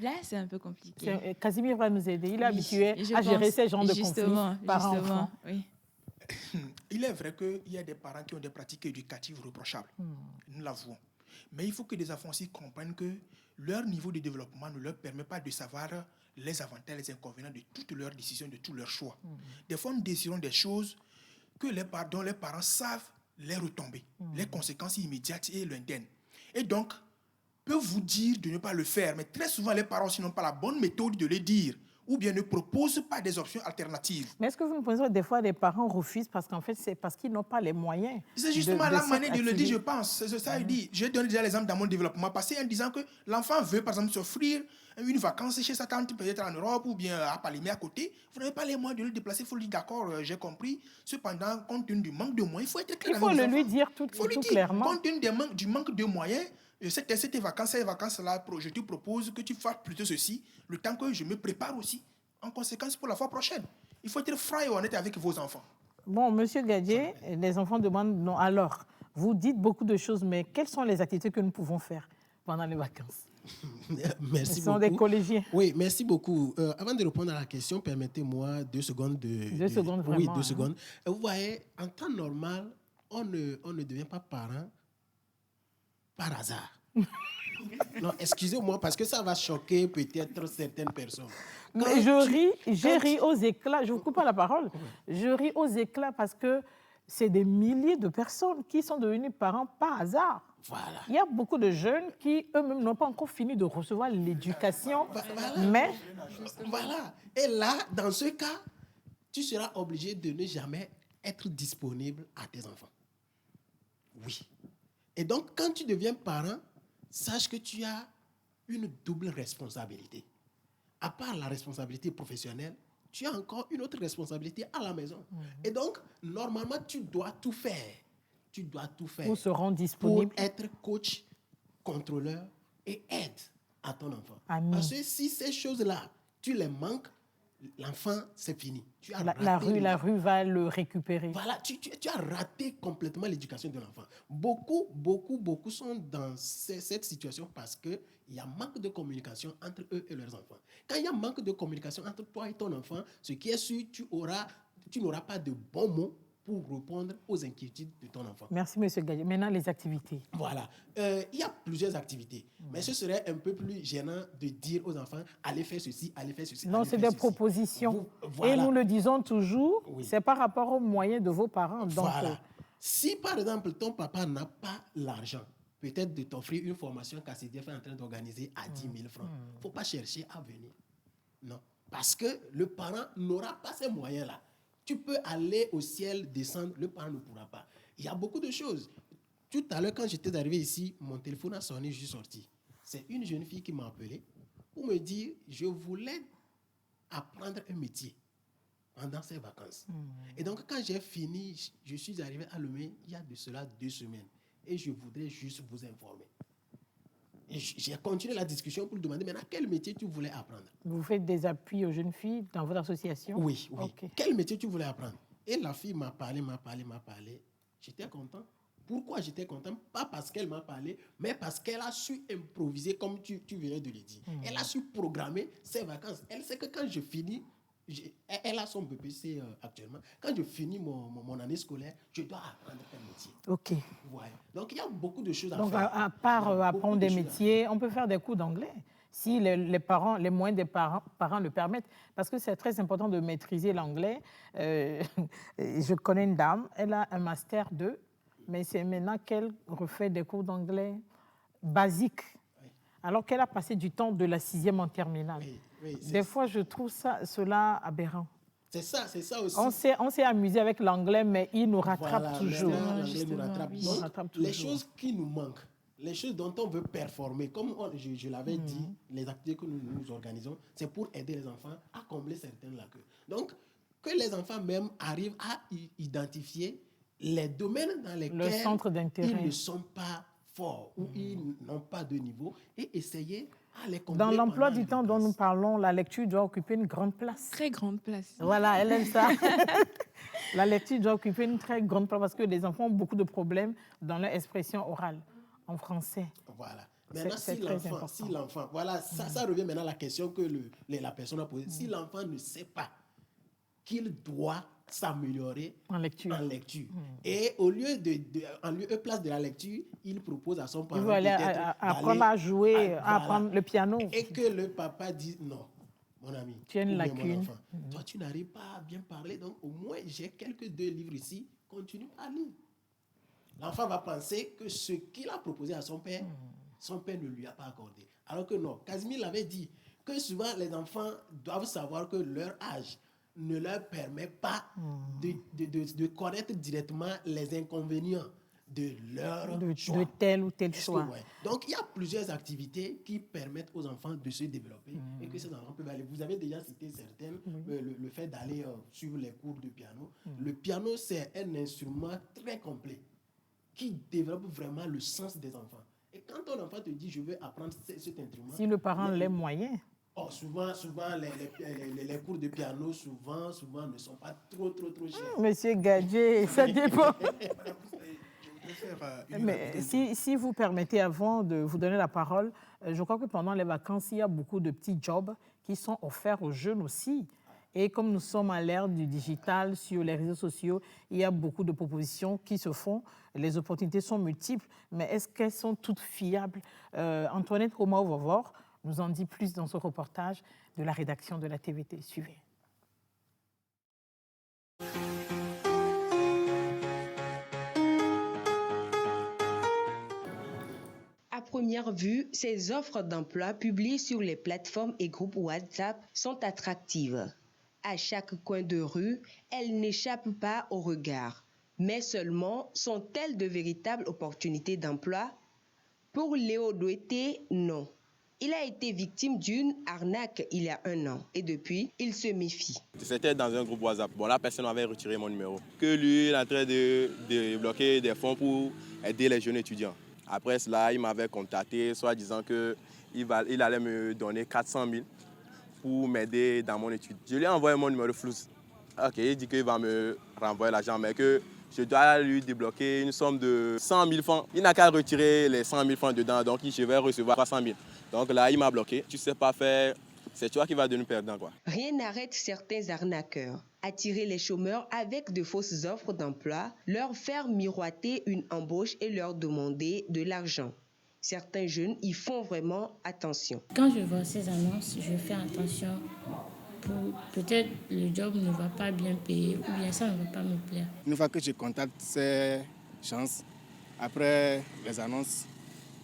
S4: Là, c'est un peu compliqué.
S1: Casimir va nous aider. Il est habitué à gérer ces genres de conflits parents-enfants.
S4: Oui.
S6: Il est vrai qu'il y a des parents qui ont des pratiques éducatives reprochables. Nous l'avouons. Mais il faut que les enfants aussi comprennent que leur niveau de développement ne leur permet pas de savoir les avantages et les inconvénients de toutes leurs décisions, de tous leurs choix. Des fois, nous décidons des choses dont les parents savent les retombées, les conséquences immédiates et lointaines. Et donc, peuvent vous dire de ne pas le faire, mais très souvent, les parents aussi n'ont pas la bonne méthode de le dire, ou bien ne proposent pas des options alternatives.
S1: Mais est-ce que vous ne pensez pas que des fois, les parents refusent parce qu'en fait, c'est parce qu'ils n'ont pas les moyens?
S6: C'est justement la manière de le dire, je pense. C'est ça, il dit. Je donne déjà l'exemple dans mon développement passé en disant que l'enfant veut, par exemple, s'offrir une vacance chez sa tante, peut-être en Europe ou bien à Palimé à côté. Vous n'avez pas les moyens de le déplacer. Il faut lui dire, d'accord, j'ai compris. Cependant, compte tenu du manque de moyens, il faut être clair.
S1: Il faut le lui dire tout clairement.
S6: Compte tenu du manque de moyens, ces vacances-là, je te propose que tu fasses plutôt ceci, le temps que je me prépare aussi, en conséquence pour la fois prochaine. Il faut être franc et honnête avec vos enfants.
S1: Bon, Monsieur Gadjié, les enfants demandent, non, alors, vous dites beaucoup de choses, mais quelles sont les activités que nous pouvons faire pendant les vacances?
S5: Merci beaucoup.
S1: Ce sont des collégiens.
S5: Oui, merci beaucoup. Avant de répondre à la question, permettez-moi 2 secondes.
S1: 2 secondes, vraiment.
S5: Oui, 2 secondes. Vous voyez, en temps normal, on ne devient pas parent par hasard. Non, excusez-moi, parce que ça va choquer peut-être certaines personnes.
S1: Mais j'ai ri aux éclats. Je ne vous coupe pas la parole. Je ris aux éclats parce que c'est des milliers de personnes qui sont devenues parents par hasard.
S5: Voilà.
S1: Il y a beaucoup de jeunes qui eux-mêmes n'ont pas encore fini de recevoir l'éducation.
S5: Voilà.
S1: Mais...
S5: Voilà. Et là, dans ce cas, tu seras obligé de ne jamais être disponible à tes enfants. Oui. Et donc, quand tu deviens parent, sache que tu as une double responsabilité. à part la responsabilité professionnelle, tu as encore une autre responsabilité à la maison. Et donc, normalement, tu dois tout faire. Tu dois tout faire
S1: pour se rendre disponible,
S5: pour être coach, contrôleur et aide à ton enfant.
S1: Amen.
S5: Parce que si ces choses-là, tu les manques, l'enfant, c'est fini. Tu as
S1: la rue va le récupérer.
S5: Voilà, tu as raté complètement l'éducation de l'enfant. Beaucoup sont dans cette situation parce qu'il y a manque de communication entre eux et leurs enfants. Quand il y a manque de communication entre toi et ton enfant, ce qui est sûr, tu n'auras pas de bons mots pour répondre aux inquiétudes de ton enfant.
S1: Merci, M. Gadje. Maintenant, les activités.
S5: Voilà. Il y a plusieurs activités. Mais ce serait un peu plus gênant de dire aux enfants, allez faire ceci, allez faire ceci.
S1: Non, c'est des propositions. Voilà. Et nous le disons toujours, c'est par rapport aux moyens de vos parents. Donc,
S5: voilà. Si, par exemple, ton papa n'a pas l'argent, peut-être de t'offrir une formation qu'ACDF est en train d'organiser à 10 000 francs, il ne faut pas chercher à venir. Non. Parce que le parent n'aura pas ces moyens-là. Tu peux aller au ciel, descendre, le parent ne pourra pas. Il y a beaucoup de choses. Tout à l'heure, quand j'étais arrivé ici, mon téléphone a sonné, je suis sorti. C'est une jeune fille qui m'a appelé pour me dire, je voulais apprendre un métier pendant ces vacances. Et donc, quand j'ai fini, je suis arrivé à Lomé, il y a de cela 2 semaines. Et je voudrais juste vous informer. Et j'ai continué la discussion pour lui demander, maintenant, quel métier tu voulais apprendre?
S1: Vous faites des appuis aux jeunes filles dans votre association?
S5: Oui.
S1: Okay.
S5: Quel métier tu voulais apprendre? Et la fille m'a parlé. J'étais content. Pourquoi j'étais content? Pas parce qu'elle m'a parlé, mais parce qu'elle a su improviser, comme tu venais de le dire. Elle a su programmer ses vacances. Elle sait que quand je finis, elle a son BPC actuellement. Quand je finis mon année scolaire, je dois apprendre un métier.
S1: OK.
S5: Ouais. Donc, il y a beaucoup de choses à
S1: donc,
S5: faire.
S1: Donc, à part apprendre des métiers, on peut faire des cours d'anglais si les moyens des parents le permettent. Parce que c'est très important de maîtriser l'anglais. Je connais une dame, elle a un master 2, mais c'est maintenant qu'elle refait des cours d'anglais basiques, alors qu'elle a passé du temps de la 6e en terminale. Des fois, je trouve cela aberrant.
S5: C'est ça aussi.
S1: On s'est amusé avec l'anglais, mais il nous rattrape toujours.
S5: L'anglais nous rattrape. Donc, les choses qui nous manquent, les choses dont on veut performer, comme je l'avais dit, les activités que nous organisons, c'est pour aider les enfants à combler certaines lacunes. Donc, que les enfants même arrivent à identifier les domaines dans lesquels ils ne sont pas forts ou ils n'ont pas de niveau et essayer à les combler.
S1: Dans l'emploi du temps dont nous parlons, la lecture doit occuper une grande place.
S3: Très grande place.
S1: Voilà, elle aime ça. La lecture doit occuper une très grande place parce que les enfants ont beaucoup de problèmes dans leur expression orale en français.
S5: Voilà. Maintenant, si l'enfant, voilà, ça revient maintenant à la question que la personne a posée. Si l'enfant ne sait pas qu'il doit s'améliorer en lecture. Et au lieu place de la lecture, il propose à son parent
S1: il veut aller apprendre à jouer, à apprendre le piano.
S5: Et que le papa dit non, mon ami,
S1: tu as une lacune.
S5: Toi, tu n'arrives pas à bien parler, donc au moins j'ai quelques 2 livres ici, continue à lire. L'enfant va penser que ce qu'il a proposé à son père ne lui a pas accordé. Alors que non, Casimir l'avait dit, que souvent les enfants doivent savoir que leur âge ne leur permet pas de connaître directement les inconvénients de leur choix.
S1: De tel ou tel choix.
S5: Donc, il y a plusieurs activités qui permettent aux enfants de se développer et que ces enfants peuvent aller. Vous avez déjà cité certaines, le fait d'aller suivre les cours de piano. Le piano, c'est un instrument très complet qui développe vraiment le sens des enfants. Et quand ton enfant te dit, je veux apprendre cet instrument...
S1: Si le parent a les moyens...
S5: souvent les cours de piano, souvent ne sont pas trop chers.
S1: Monsieur Gadje, ça dépend. Mais si vous permettez, avant de vous donner la parole, je crois que pendant les vacances, il y a beaucoup de petits jobs qui sont offerts aux jeunes aussi. Et comme nous sommes à l'ère du digital, sur les réseaux sociaux, il y a beaucoup de propositions qui se font. Les opportunités sont multiples, mais est-ce qu'elles sont toutes fiables? Antoinette Omao-Vovor nous en dit plus dans ce reportage de la rédaction de la TVT. Suivez.
S7: À première vue, ces offres d'emploi publiées sur les plateformes et groupes WhatsApp sont attractives. À chaque coin de rue, elles n'échappent pas au regard. Mais seulement, sont-elles de véritables opportunités d'emploi? Pour Léo Douété, non. Il a été victime d'une arnaque il y a 1 an et depuis, il se méfie.
S8: C'était dans un groupe WhatsApp. Bon, la personne avait retiré mon numéro. Que lui, il est en train de débloquer des fonds pour aider les jeunes étudiants. Après cela, il m'avait contacté, soit disant qu'il allait me donner 400 000 pour m'aider dans mon étude. Je lui ai envoyé mon numéro flou. Ok, il dit qu'il va me renvoyer l'argent, mais que je dois lui débloquer une somme de 100 000 francs. Il n'a qu'à retirer les 100 000 francs dedans, donc je vais recevoir 300 000. Donc là, il m'a bloqué. Tu ne sais pas faire, c'est toi qui vas devenir perdant, quoi.
S7: Rien n'arrête certains arnaqueurs. Attirer les chômeurs avec de fausses offres d'emploi, leur faire miroiter une embauche et leur demander de l'argent. Certains jeunes y font vraiment attention.
S9: Quand je vois ces annonces, je fais attention. Peut-être le job ne va pas bien payer ou bien ça ne va pas me plaire.
S10: Une fois que je contacte ces gens, après les annonces,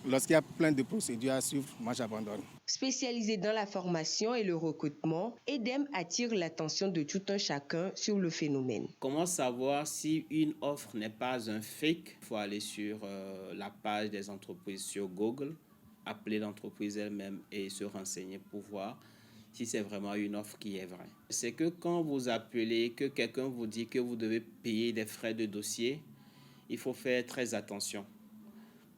S10: lorsqu'il y a plein de procédures à suivre, moi j'abandonne.
S7: Spécialisé dans la formation et le recrutement, EDEM attire l'attention de tout un chacun sur le phénomène.
S11: Comment savoir si une offre n'est pas un fake? Il faut aller sur la page des entreprises sur Google, appeler l'entreprise elle-même et se renseigner pour voir si c'est vraiment une offre qui est vraie. C'est que quand vous appelez, que quelqu'un vous dit que vous devez payer des frais de dossier, il faut faire très attention.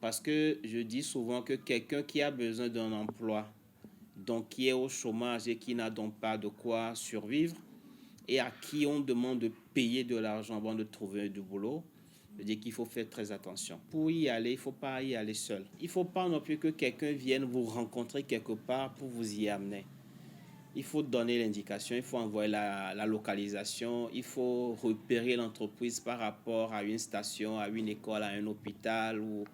S11: Parce que je dis souvent que quelqu'un qui a besoin d'un emploi, donc qui est au chômage et qui n'a donc pas de quoi survivre, et à qui on demande de payer de l'argent avant de trouver du boulot, je dis qu'il faut faire très attention. Pour y aller, il ne faut pas y aller seul. Il ne faut pas non plus que quelqu'un vienne vous rencontrer quelque part pour vous y amener. Il faut donner l'indication, il faut envoyer la localisation, il faut repérer l'entreprise par rapport à une station, à une école, à un hôpital ou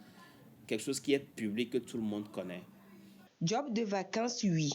S11: quelque chose qui est public que tout le monde connaît.
S7: Job de vacances, oui.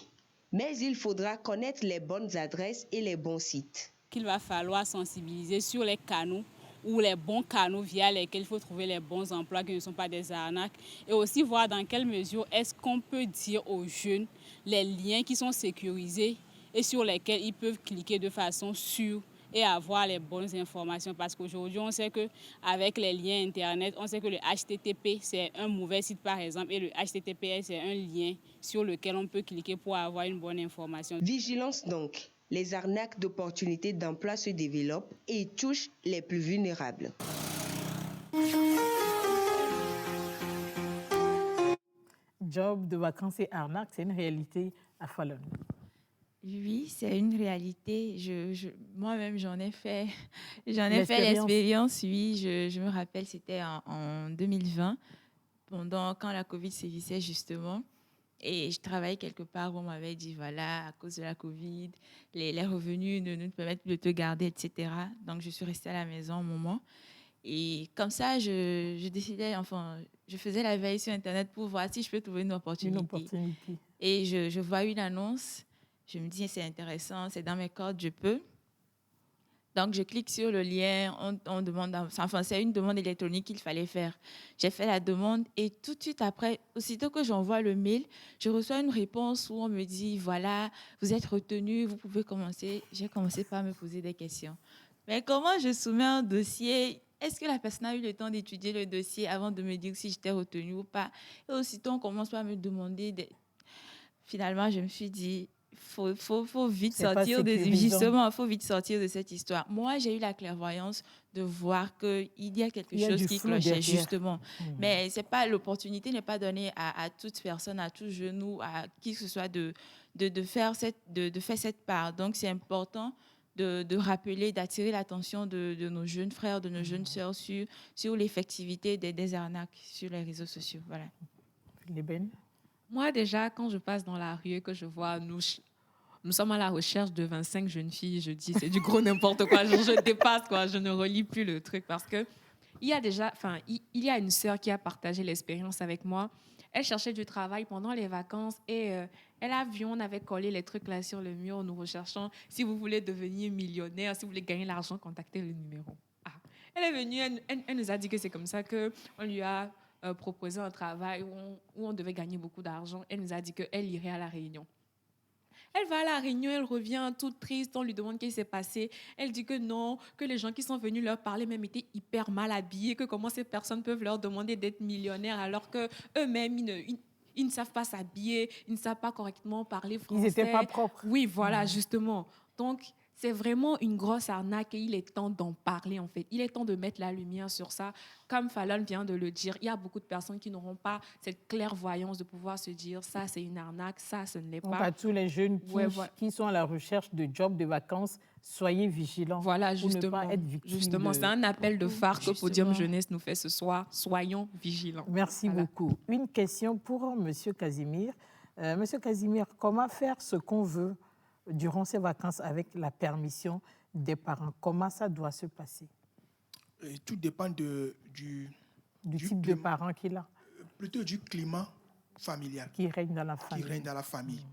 S7: Mais il faudra connaître les bonnes adresses et les bons sites.
S12: Qu'il va falloir sensibiliser sur les canaux ou les bons canaux via lesquels il faut trouver les bons emplois qui ne sont pas des arnaques. Et aussi voir dans quelle mesure est-ce qu'on peut dire aux jeunes les liens qui sont sécurisés et sur lesquels ils peuvent cliquer de façon sûre et avoir les bonnes informations. Parce qu'aujourd'hui, on sait qu'avec les liens Internet, on sait que le HTTP, c'est un mauvais site par exemple, et le HTTPS, c'est un lien sur lequel on peut cliquer pour avoir une bonne information.
S7: Vigilance donc. Les arnaques d'opportunités d'emploi se développent et touchent les plus vulnérables.
S1: Job de vacances et arnaque, c'est une réalité à Falun.
S4: Oui, c'est une réalité. Moi-même, j'en ai fait l'expérience. Oui, je me rappelle, c'était en 2020, quand la Covid sévissait justement. Et je travaillais quelque part où on m'avait dit, voilà, à cause de la Covid, les revenus ne nous permettent plus de te garder, etc. Donc, je suis restée à la maison un moment. Et comme ça, je décidais, je faisais la veille sur Internet pour voir si je peux trouver une opportunité. Et je vois une annonce. Je me dis, c'est intéressant, c'est dans mes cordes, je peux. Donc, je clique sur le lien, on demande, c'est une demande électronique qu'il fallait faire. J'ai fait la demande et tout de suite après, aussitôt que j'envoie le mail, je reçois une réponse où on me dit, voilà, vous êtes retenu, vous pouvez commencer. J'ai commencé par me poser des questions. Mais comment je soumets un dossier? Est-ce que la personne a eu le temps d'étudier le dossier avant de me dire si j'étais retenue ou pas? Et aussitôt, on commence par me demander. Finalement, je me suis dit, faut vite sortir faut vite sortir de cette histoire. Moi, j'ai eu la clairvoyance de voir qu'il y a quelque chose qui clochait justement. Mais c'est pas, l'opportunité n'est pas donnée à toute personne, à tout jeune ou à qui que ce soit de faire cette part. Donc, c'est important de rappeler, d'attirer l'attention de nos jeunes frères, de nos jeunes sœurs sur l'effectivité des arnaques sur les réseaux sociaux. Voilà.
S3: Moi, déjà, quand je passe dans la rue et que je vois nous sommes à la recherche de 25 jeunes filles, je dis, c'est du gros n'importe quoi. Je dépasse, quoi. Je ne relis plus le truc parce que il y a une sœur qui a partagé l'expérience avec moi. Elle cherchait du travail pendant les vacances et elle a vu, on avait collé les trucs là sur le mur, nous recherchons. Si vous voulez devenir millionnaire, si vous voulez gagner l'argent, contactez le numéro. Elle est venue, elle nous a dit que c'est comme ça qu'on lui a proposé un travail où on devait gagner beaucoup d'argent. Elle nous a dit qu'elle irait à la Réunion. Elle va à la réunion, elle revient toute triste, on lui demande ce qui s'est passé. Elle dit que non, que les gens qui sont venus leur parler même étaient hyper mal habillés, que comment ces personnes peuvent leur demander d'être millionnaires alors qu'eux-mêmes, Ils ne savent pas s'habiller, ils ne savent pas correctement parler français.
S1: Ils n'étaient pas propres.
S3: Oui, voilà, justement. Donc, c'est vraiment une grosse arnaque et il est temps d'en parler, en fait. Il est temps de mettre la lumière sur ça. Comme Fallon vient de le dire, il y a beaucoup de personnes qui n'auront pas cette clairvoyance de pouvoir se dire ça, c'est une arnaque, ça, ce ne l'est pas.
S1: Donc, à tous les jeunes qui sont à la recherche de jobs, de vacances, soyez vigilants
S3: voilà,
S1: pour ne pas être victimes.
S3: Justement, c'est un appel de phare que Podium Jeunesse nous fait ce soir. Soyons vigilants.
S1: Merci beaucoup. Une question pour M. Casimir. Monsieur Casimir, comment faire ce qu'on veut durant ces vacances avec la permission des parents? Comment ça doit se passer?
S6: Tout dépend du
S1: type de parent qu'il a.
S6: Plutôt du climat familial.
S1: Qui règne dans la famille.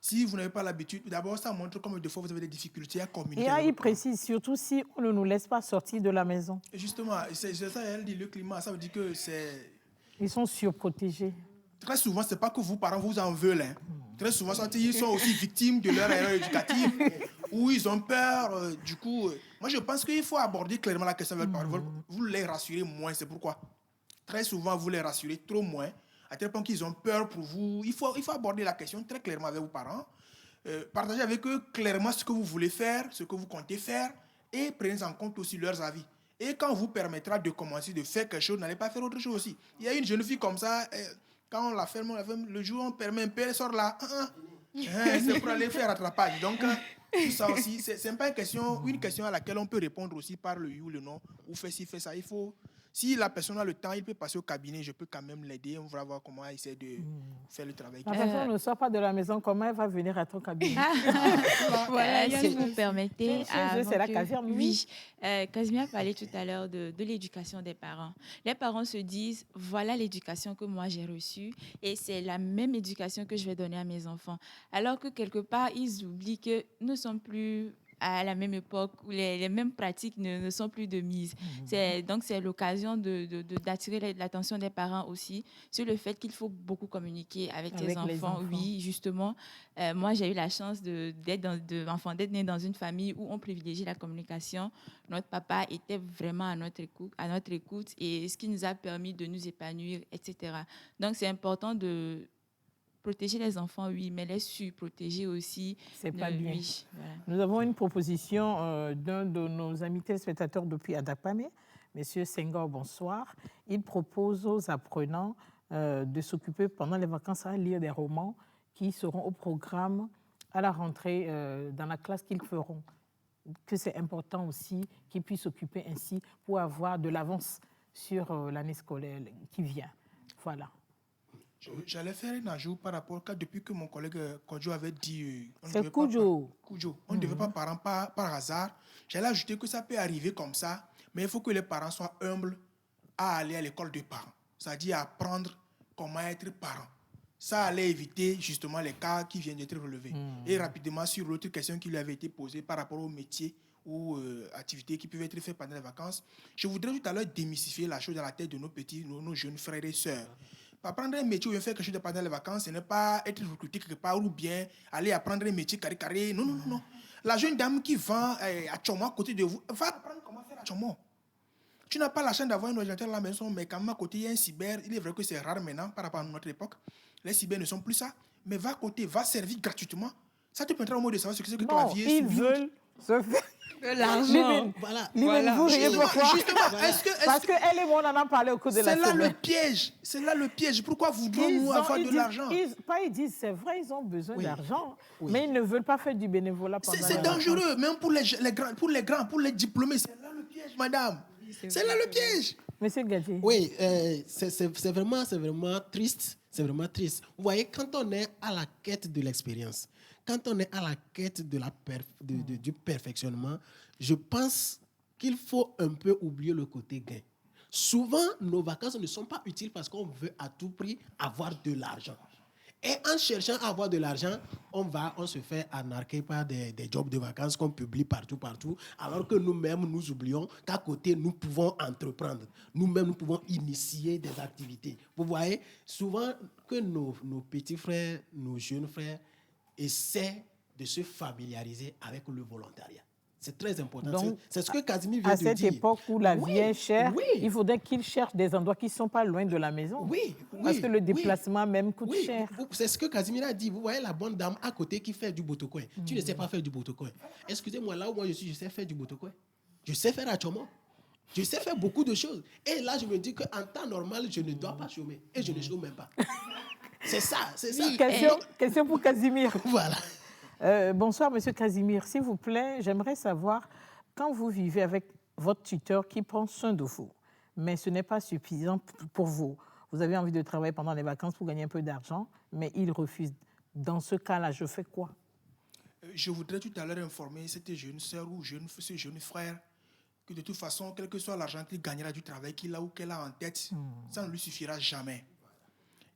S6: Si vous n'avez pas l'habitude, d'abord, ça montre comme des fois vous avez des difficultés à communiquer.
S1: Et là, il précise, surtout si on ne nous laisse pas sortir de la maison.
S6: Et justement, c'est ça, elle dit le climat, ça veut dire que c'est...
S1: Ils sont surprotégés.
S6: Très souvent, ce n'est pas que vos parents vous en veulent. Hein. Très souvent, ils sont aussi victimes de leur erreur éducative ou ils ont peur. Du coup, moi, je pense qu'il faut aborder clairement la question avec les parents. Vous les rassurez moins, c'est pourquoi. Très souvent, vous les rassurez trop moins, à tel point qu'ils ont peur pour vous. Il faut aborder la question très clairement avec vos parents. Partagez avec eux clairement ce que vous voulez faire, ce que vous comptez faire, et prenez en compte aussi leurs avis. Et quand on vous permettra de commencer de faire quelque chose, n'allez pas faire autre chose aussi. Il y a une jeune fille comme ça... Quand on la ferme, le jour où on permet un peu, elle sort là. C'est pour aller faire rattrapage. Donc, tout ça aussi, c'est pas une question à laquelle on peut répondre aussi par le oui ou le non. Ou fait ci, fait ça. Il faut, si la personne a le temps, il peut passer au cabinet. Je peux quand même l'aider. On va voir comment elle essaie de faire le travail.
S1: La personne ne sort pas de la maison. Comment elle va venir à ton cabinet?
S4: Voilà, si vous me permettez.
S1: C'est la caserne.
S4: Oui. Casimir parlait tout à l'heure de l'éducation des parents. Les parents se disent, voilà l'éducation que moi j'ai reçue et c'est la même éducation que je vais donner à mes enfants. Alors que quelque part, ils oublient que nous ne sommes plus à la même époque où les mêmes pratiques ne sont plus de mise. Donc, c'est l'occasion d'attirer l'attention des parents aussi sur le fait qu'il faut beaucoup communiquer avec les enfants. Oui, justement. Moi, j'ai eu la chance d'être née dans une famille où on privilégie la communication. Notre papa était vraiment à notre écoute et ce qui nous a permis de nous épanouir, etc. Donc, c'est important de protéger les enfants, oui, mais les surprotéger aussi.
S1: C'est pas bien.
S4: Oui, voilà.
S1: Nous avons une proposition d'un de nos amis téléspectateurs depuis Adapamé, M. Senghor, bonsoir. Il propose aux apprenants de s'occuper pendant les vacances à lire des romans qui seront au programme à la rentrée dans la classe qu'ils feront. Que c'est important aussi qu'ils puissent s'occuper ainsi pour avoir de l'avance sur l'année scolaire qui vient. Voilà.
S6: J'allais faire un ajout par rapport à depuis que mon collègue Kodjo avait dit...
S1: C'est Kodjo.
S6: On ne devait pas parents par hasard. J'allais ajouter que ça peut arriver comme ça, mais il faut que les parents soient humbles à aller à l'école de parents. C'est-à-dire apprendre comment être parent. Ça allait éviter justement les cas qui viennent d'être relevés. Et rapidement, sur l'autre question qui lui avait été posée par rapport au métier ou activités qui peuvent être faites pendant les vacances, je voudrais tout à l'heure démystifier la chose dans la tête de nos jeunes frères et sœurs. Apprendre un métier ou bien faire quelque chose pendant les vacances, ce n'est pas être recruté quelque part ou bien aller apprendre un métier carré. Non. La jeune dame qui vend à Tchomo à côté de vous, va apprendre comment faire à Tchomo. Tu n'as pas la chance d'avoir un ordinateur à la maison, mais quand même à côté, il y a un cyber. Il est vrai que c'est rare maintenant par rapport à notre époque. Les cyber ne sont plus ça. Mais va à côté, va servir gratuitement. Ça te permettra au moins de savoir ce que c'est que clavier.
S1: Ils veulent se faire
S3: l'argent.
S1: Voilà. Vous riez pourquoi? Parce qu'elle et moi, on en a parlé au cours de la semaine.
S6: C'est là le piège. Pourquoi vous voulez nous avoir de l'argent?
S1: Ils disent, c'est vrai, ils ont besoin d'argent, mais ils ne veulent pas faire du bénévolat pendant
S6: c'est dangereux, même pour les grands, pour les diplômés. C'est là le piège, madame. C'est là le piège.
S1: Monsieur Gadji.
S5: Oui, c'est vraiment triste. C'est vraiment triste. Vous voyez, quand on est à la quête de l'expérience, quand on est à la quête du perfectionnement, je pense qu'il faut un peu oublier le côté gain. Souvent, nos vacances ne sont pas utiles parce qu'on veut à tout prix avoir de l'argent. Et en cherchant à avoir de l'argent, on se fait arnaquer par des jobs de vacances qu'on publie partout, alors que nous-mêmes, nous oublions qu'à côté, nous pouvons entreprendre. Nous-mêmes, nous pouvons initier des activités. Vous voyez, souvent que nos petits frères, nos jeunes frères essaient de se familiariser avec le volontariat. C'est très important.
S1: Donc,
S5: c'est ce que Casimir vient de dire.
S1: À cette époque où la vie est chère,
S5: oui.
S1: il faudrait qu'il cherche des endroits qui ne sont pas loin de la maison.
S5: Oui,
S1: parce que le déplacement même coûte cher.
S5: C'est ce que Casimir a dit. Vous voyez la bonne dame à côté qui fait du botocoin. Tu ne sais pas faire du botocoin. Excusez-moi, là où moi je suis, je sais faire du botocoin. Je sais faire à Chomo. Je sais faire beaucoup de choses. Et là, je me dis qu'en temps normal, je ne dois pas chômer. Et je ne chôme même pas. C'est ça, c'est ça.
S1: Question pour Casimir.
S5: Voilà.
S1: Bonsoir, monsieur Casimir. S'il vous plaît, j'aimerais savoir, quand vous vivez avec votre tuteur qui prend soin de vous, mais ce n'est pas suffisant pour vous, vous avez envie de travailler pendant les vacances pour gagner un peu d'argent, mais il refuse. Dans ce cas-là, je fais quoi?
S6: Je voudrais tout à l'heure informer cette jeune sœur ou ce jeune frère que de toute façon, quel que soit l'argent qu'il gagnera du travail qu'il a ou qu'elle a en tête, ça ne lui suffira jamais.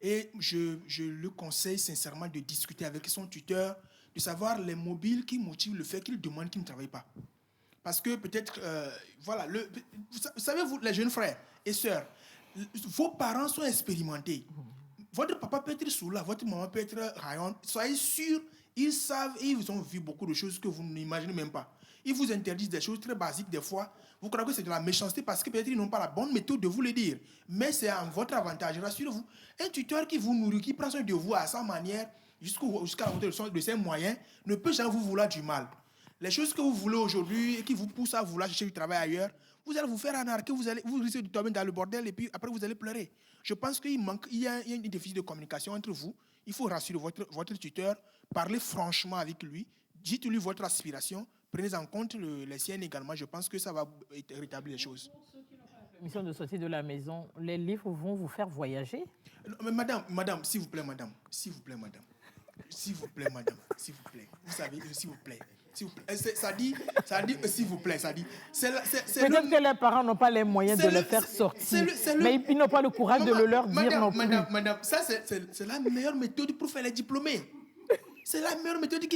S6: Et je le conseille sincèrement de discuter avec son tuteur, de savoir les mobiles qui motivent le fait qu'il demande qu'il ne travaille pas. Parce que peut-être, voilà, vous savez, vous, les jeunes frères et sœurs, vos parents sont expérimentés. Votre papa peut être sous là, votre maman peut être rayon. Soyez sûrs, ils savent et ils ont vu beaucoup de choses que vous n'imaginez même pas. Ils vous interdisent des choses très basiques des fois. Vous croyez que c'est de la méchanceté parce que peut-être ils n'ont pas la bonne méthode de vous le dire. Mais c'est en votre avantage, rassurez-vous. Un tuteur qui vous nourrit, qui prend soin de vous à sa manière, jusqu'à la hauteur de ses moyens, ne peut jamais vous vouloir du mal. Les choses que vous voulez aujourd'hui et qui vous poussent à vouloir chercher du travail ailleurs, vous allez vous faire anarquer, vous risquez de tomber dans le bordel et puis après vous allez pleurer. Je pense qu'il y a un déficit de communication entre vous. Il faut rassurer votre tuteur, parler franchement avec lui, dites-lui votre aspiration, prenez en compte les siennes également. Je pense que ça va rétablir les choses.
S1: Mission de sortir de la maison, les livres vont vous faire voyager?
S6: Mais madame, s'il vous plaît, madame. S'il vous plaît, madame. S'il vous plaît, madame. S'il vous plaît. Vous savez, s'il vous plaît. Ça dit, s'il vous plaît, ça dit.
S1: Peut-être que les parents n'ont pas les moyens de les faire sortir, mais ils n'ont pas le courage de le leur dire non plus.
S6: Madame, ça c'est la meilleure méthode pour faire les diplômés. C'est la meilleure méthode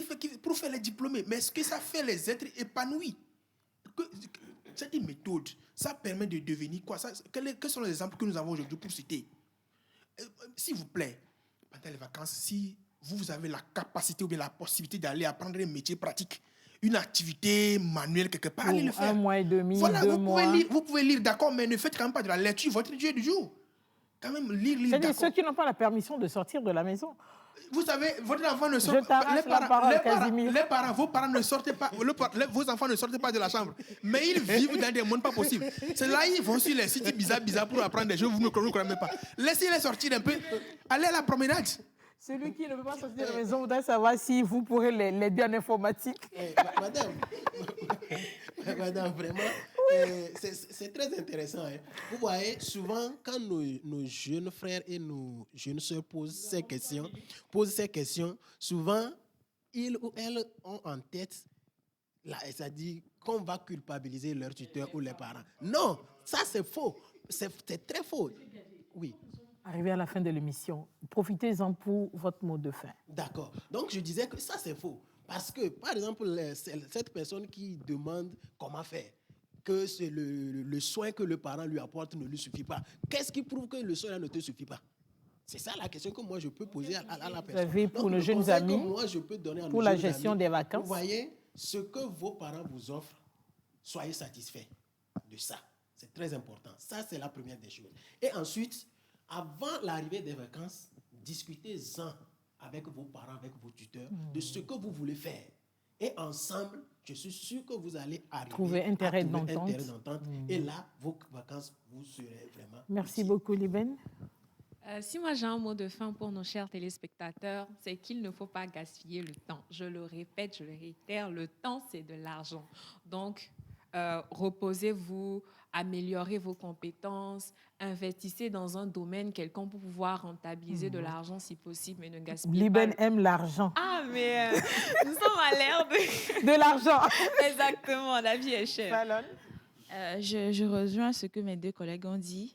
S6: pour faire les diplômés. Mais est-ce que ça fait les êtres épanouis? Cette méthode, ça permet de devenir quoi? Quels sont les exemples que nous avons aujourd'hui pour citer? S'il vous plaît, pendant les vacances, si vous avez la capacité ou bien la possibilité d'aller apprendre un métier pratique, une activité manuelle quelque part, allez le faire.
S1: 1 mois et demi,
S6: voilà,
S1: 2 mois.
S6: Vous pouvez lire, d'accord, mais ne faites quand même pas de la lecture, votre Dieu du jour. Quand même, lire,
S1: c'est-à-dire ceux qui n'ont pas la permission de sortir de la maison.
S6: Vous savez, votre enfant ne sort pas. Vos parents ne sortent pas. Vos enfants ne sortent pas de la chambre. Mais ils vivent dans des mondes pas possibles. C'est là ils vont sur les sites bizarres pour apprendre des choses. Vous ne croyez même pas. Laissez-les sortir un peu. Allez à la promenade.
S1: Celui qui ne peut pas sortir de la maison voudrait savoir si vous pourrez l'aider en informatique.
S5: Madame, vraiment, c'est très intéressant. Hein. Vous voyez, souvent, quand nos jeunes frères et nos jeunes sœurs posent ces questions, souvent, ils ou elles ont en tête, c'est-à-dire qu'on va culpabiliser leur tuteur ou les parents. Non, ça c'est faux. C'est très faux. Oui.
S1: Arrivé à la fin de l'émission, profitez-en pour votre mot de fin.
S5: D'accord. Donc, je disais que ça, c'est faux. Parce que, par exemple, cette personne qui demande comment faire, que c'est le soin que le parent lui apporte ne lui suffit pas. Qu'est-ce qui prouve que le soin ne te suffit pas? C'est ça la question que moi, je peux poser à la personne.
S1: Vous avez pour nos jeunes amis,
S5: moi, je peux donner à
S1: pour la gestion des vacances.
S5: Vous voyez, ce que vos parents vous offrent, soyez satisfaits de ça. C'est très important. Ça, c'est la première des choses. Et ensuite, avant l'arrivée des vacances, discutez-en avec vos parents, avec vos tuteurs, de ce que vous voulez faire. Et ensemble, je suis sûr que vous allez arriver
S1: trouver un terrain d'entente.
S5: Et là, vos vacances, vous serez vraiment...
S1: Merci beaucoup, Liben.
S3: Si moi j'ai un mot de fin pour nos chers téléspectateurs, c'est qu'il ne faut pas gaspiller le temps. Je le répète, je le réitère, le temps, c'est de l'argent. Donc, reposez-vous, améliorez vos compétences, investissez dans un domaine quelconque pour pouvoir rentabiliser de l'argent si possible, mais ne gaspillez pas.
S1: Liben aime l'argent.
S3: Ah, mais nous sommes à l'ère
S1: de l'argent.
S3: Exactement, la vie est chère.
S4: Je rejoins ce que mes deux collègues ont dit.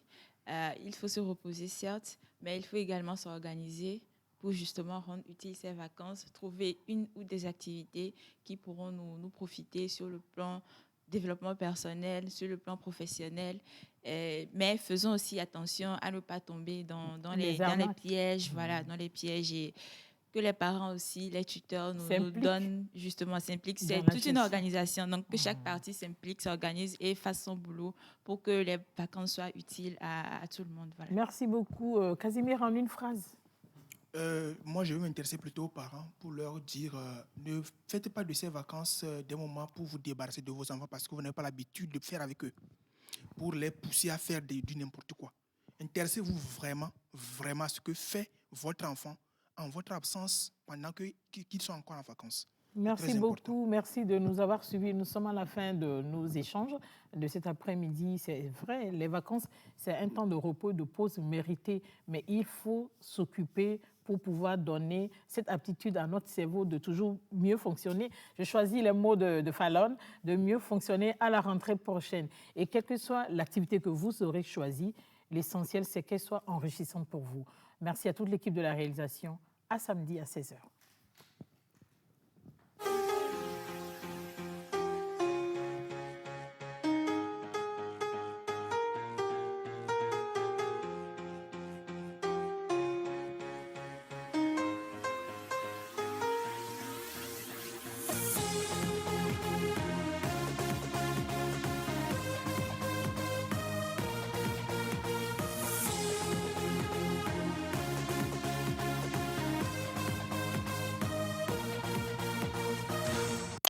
S4: Il faut se reposer, certes, mais il faut également s'organiser pour justement rendre utile ces vacances, trouver une ou des activités qui pourront nous profiter sur le plan développement personnel, sur le plan professionnel, mais faisons aussi attention à ne pas tomber dans les pièges, voilà, dans les pièges et que les parents aussi, les tuteurs nous donnent, justement, s'impliquent. C'est toute une organisation. Donc, que chaque partie s'implique, s'organise et fasse son boulot pour que les vacances soient utiles à tout le monde. Voilà.
S1: Merci beaucoup. Casimir, en une phrase.
S6: Moi, je vais m'intéresser plutôt aux parents pour leur dire ne faites pas de ces vacances des moments pour vous débarrasser de vos enfants parce que vous n'avez pas l'habitude de faire avec eux, pour les pousser à faire du n'importe quoi. Intéressez-vous vraiment à ce que fait votre enfant en votre absence pendant qu'ils sont encore en vacances.
S1: Merci beaucoup. Merci de nous avoir suivis. Nous sommes à la fin de nos échanges de cet après-midi. C'est vrai, les vacances, c'est un temps de repos, de pause mérité, mais il faut s'occuper pour pouvoir donner cette aptitude à notre cerveau de toujours mieux fonctionner. Je choisis les mots de Fallon, de mieux fonctionner à la rentrée prochaine. Et quelle que soit l'activité que vous aurez choisie, l'essentiel, c'est qu'elle soit enrichissante pour vous. Merci à toute l'équipe de la réalisation. À samedi à 16h.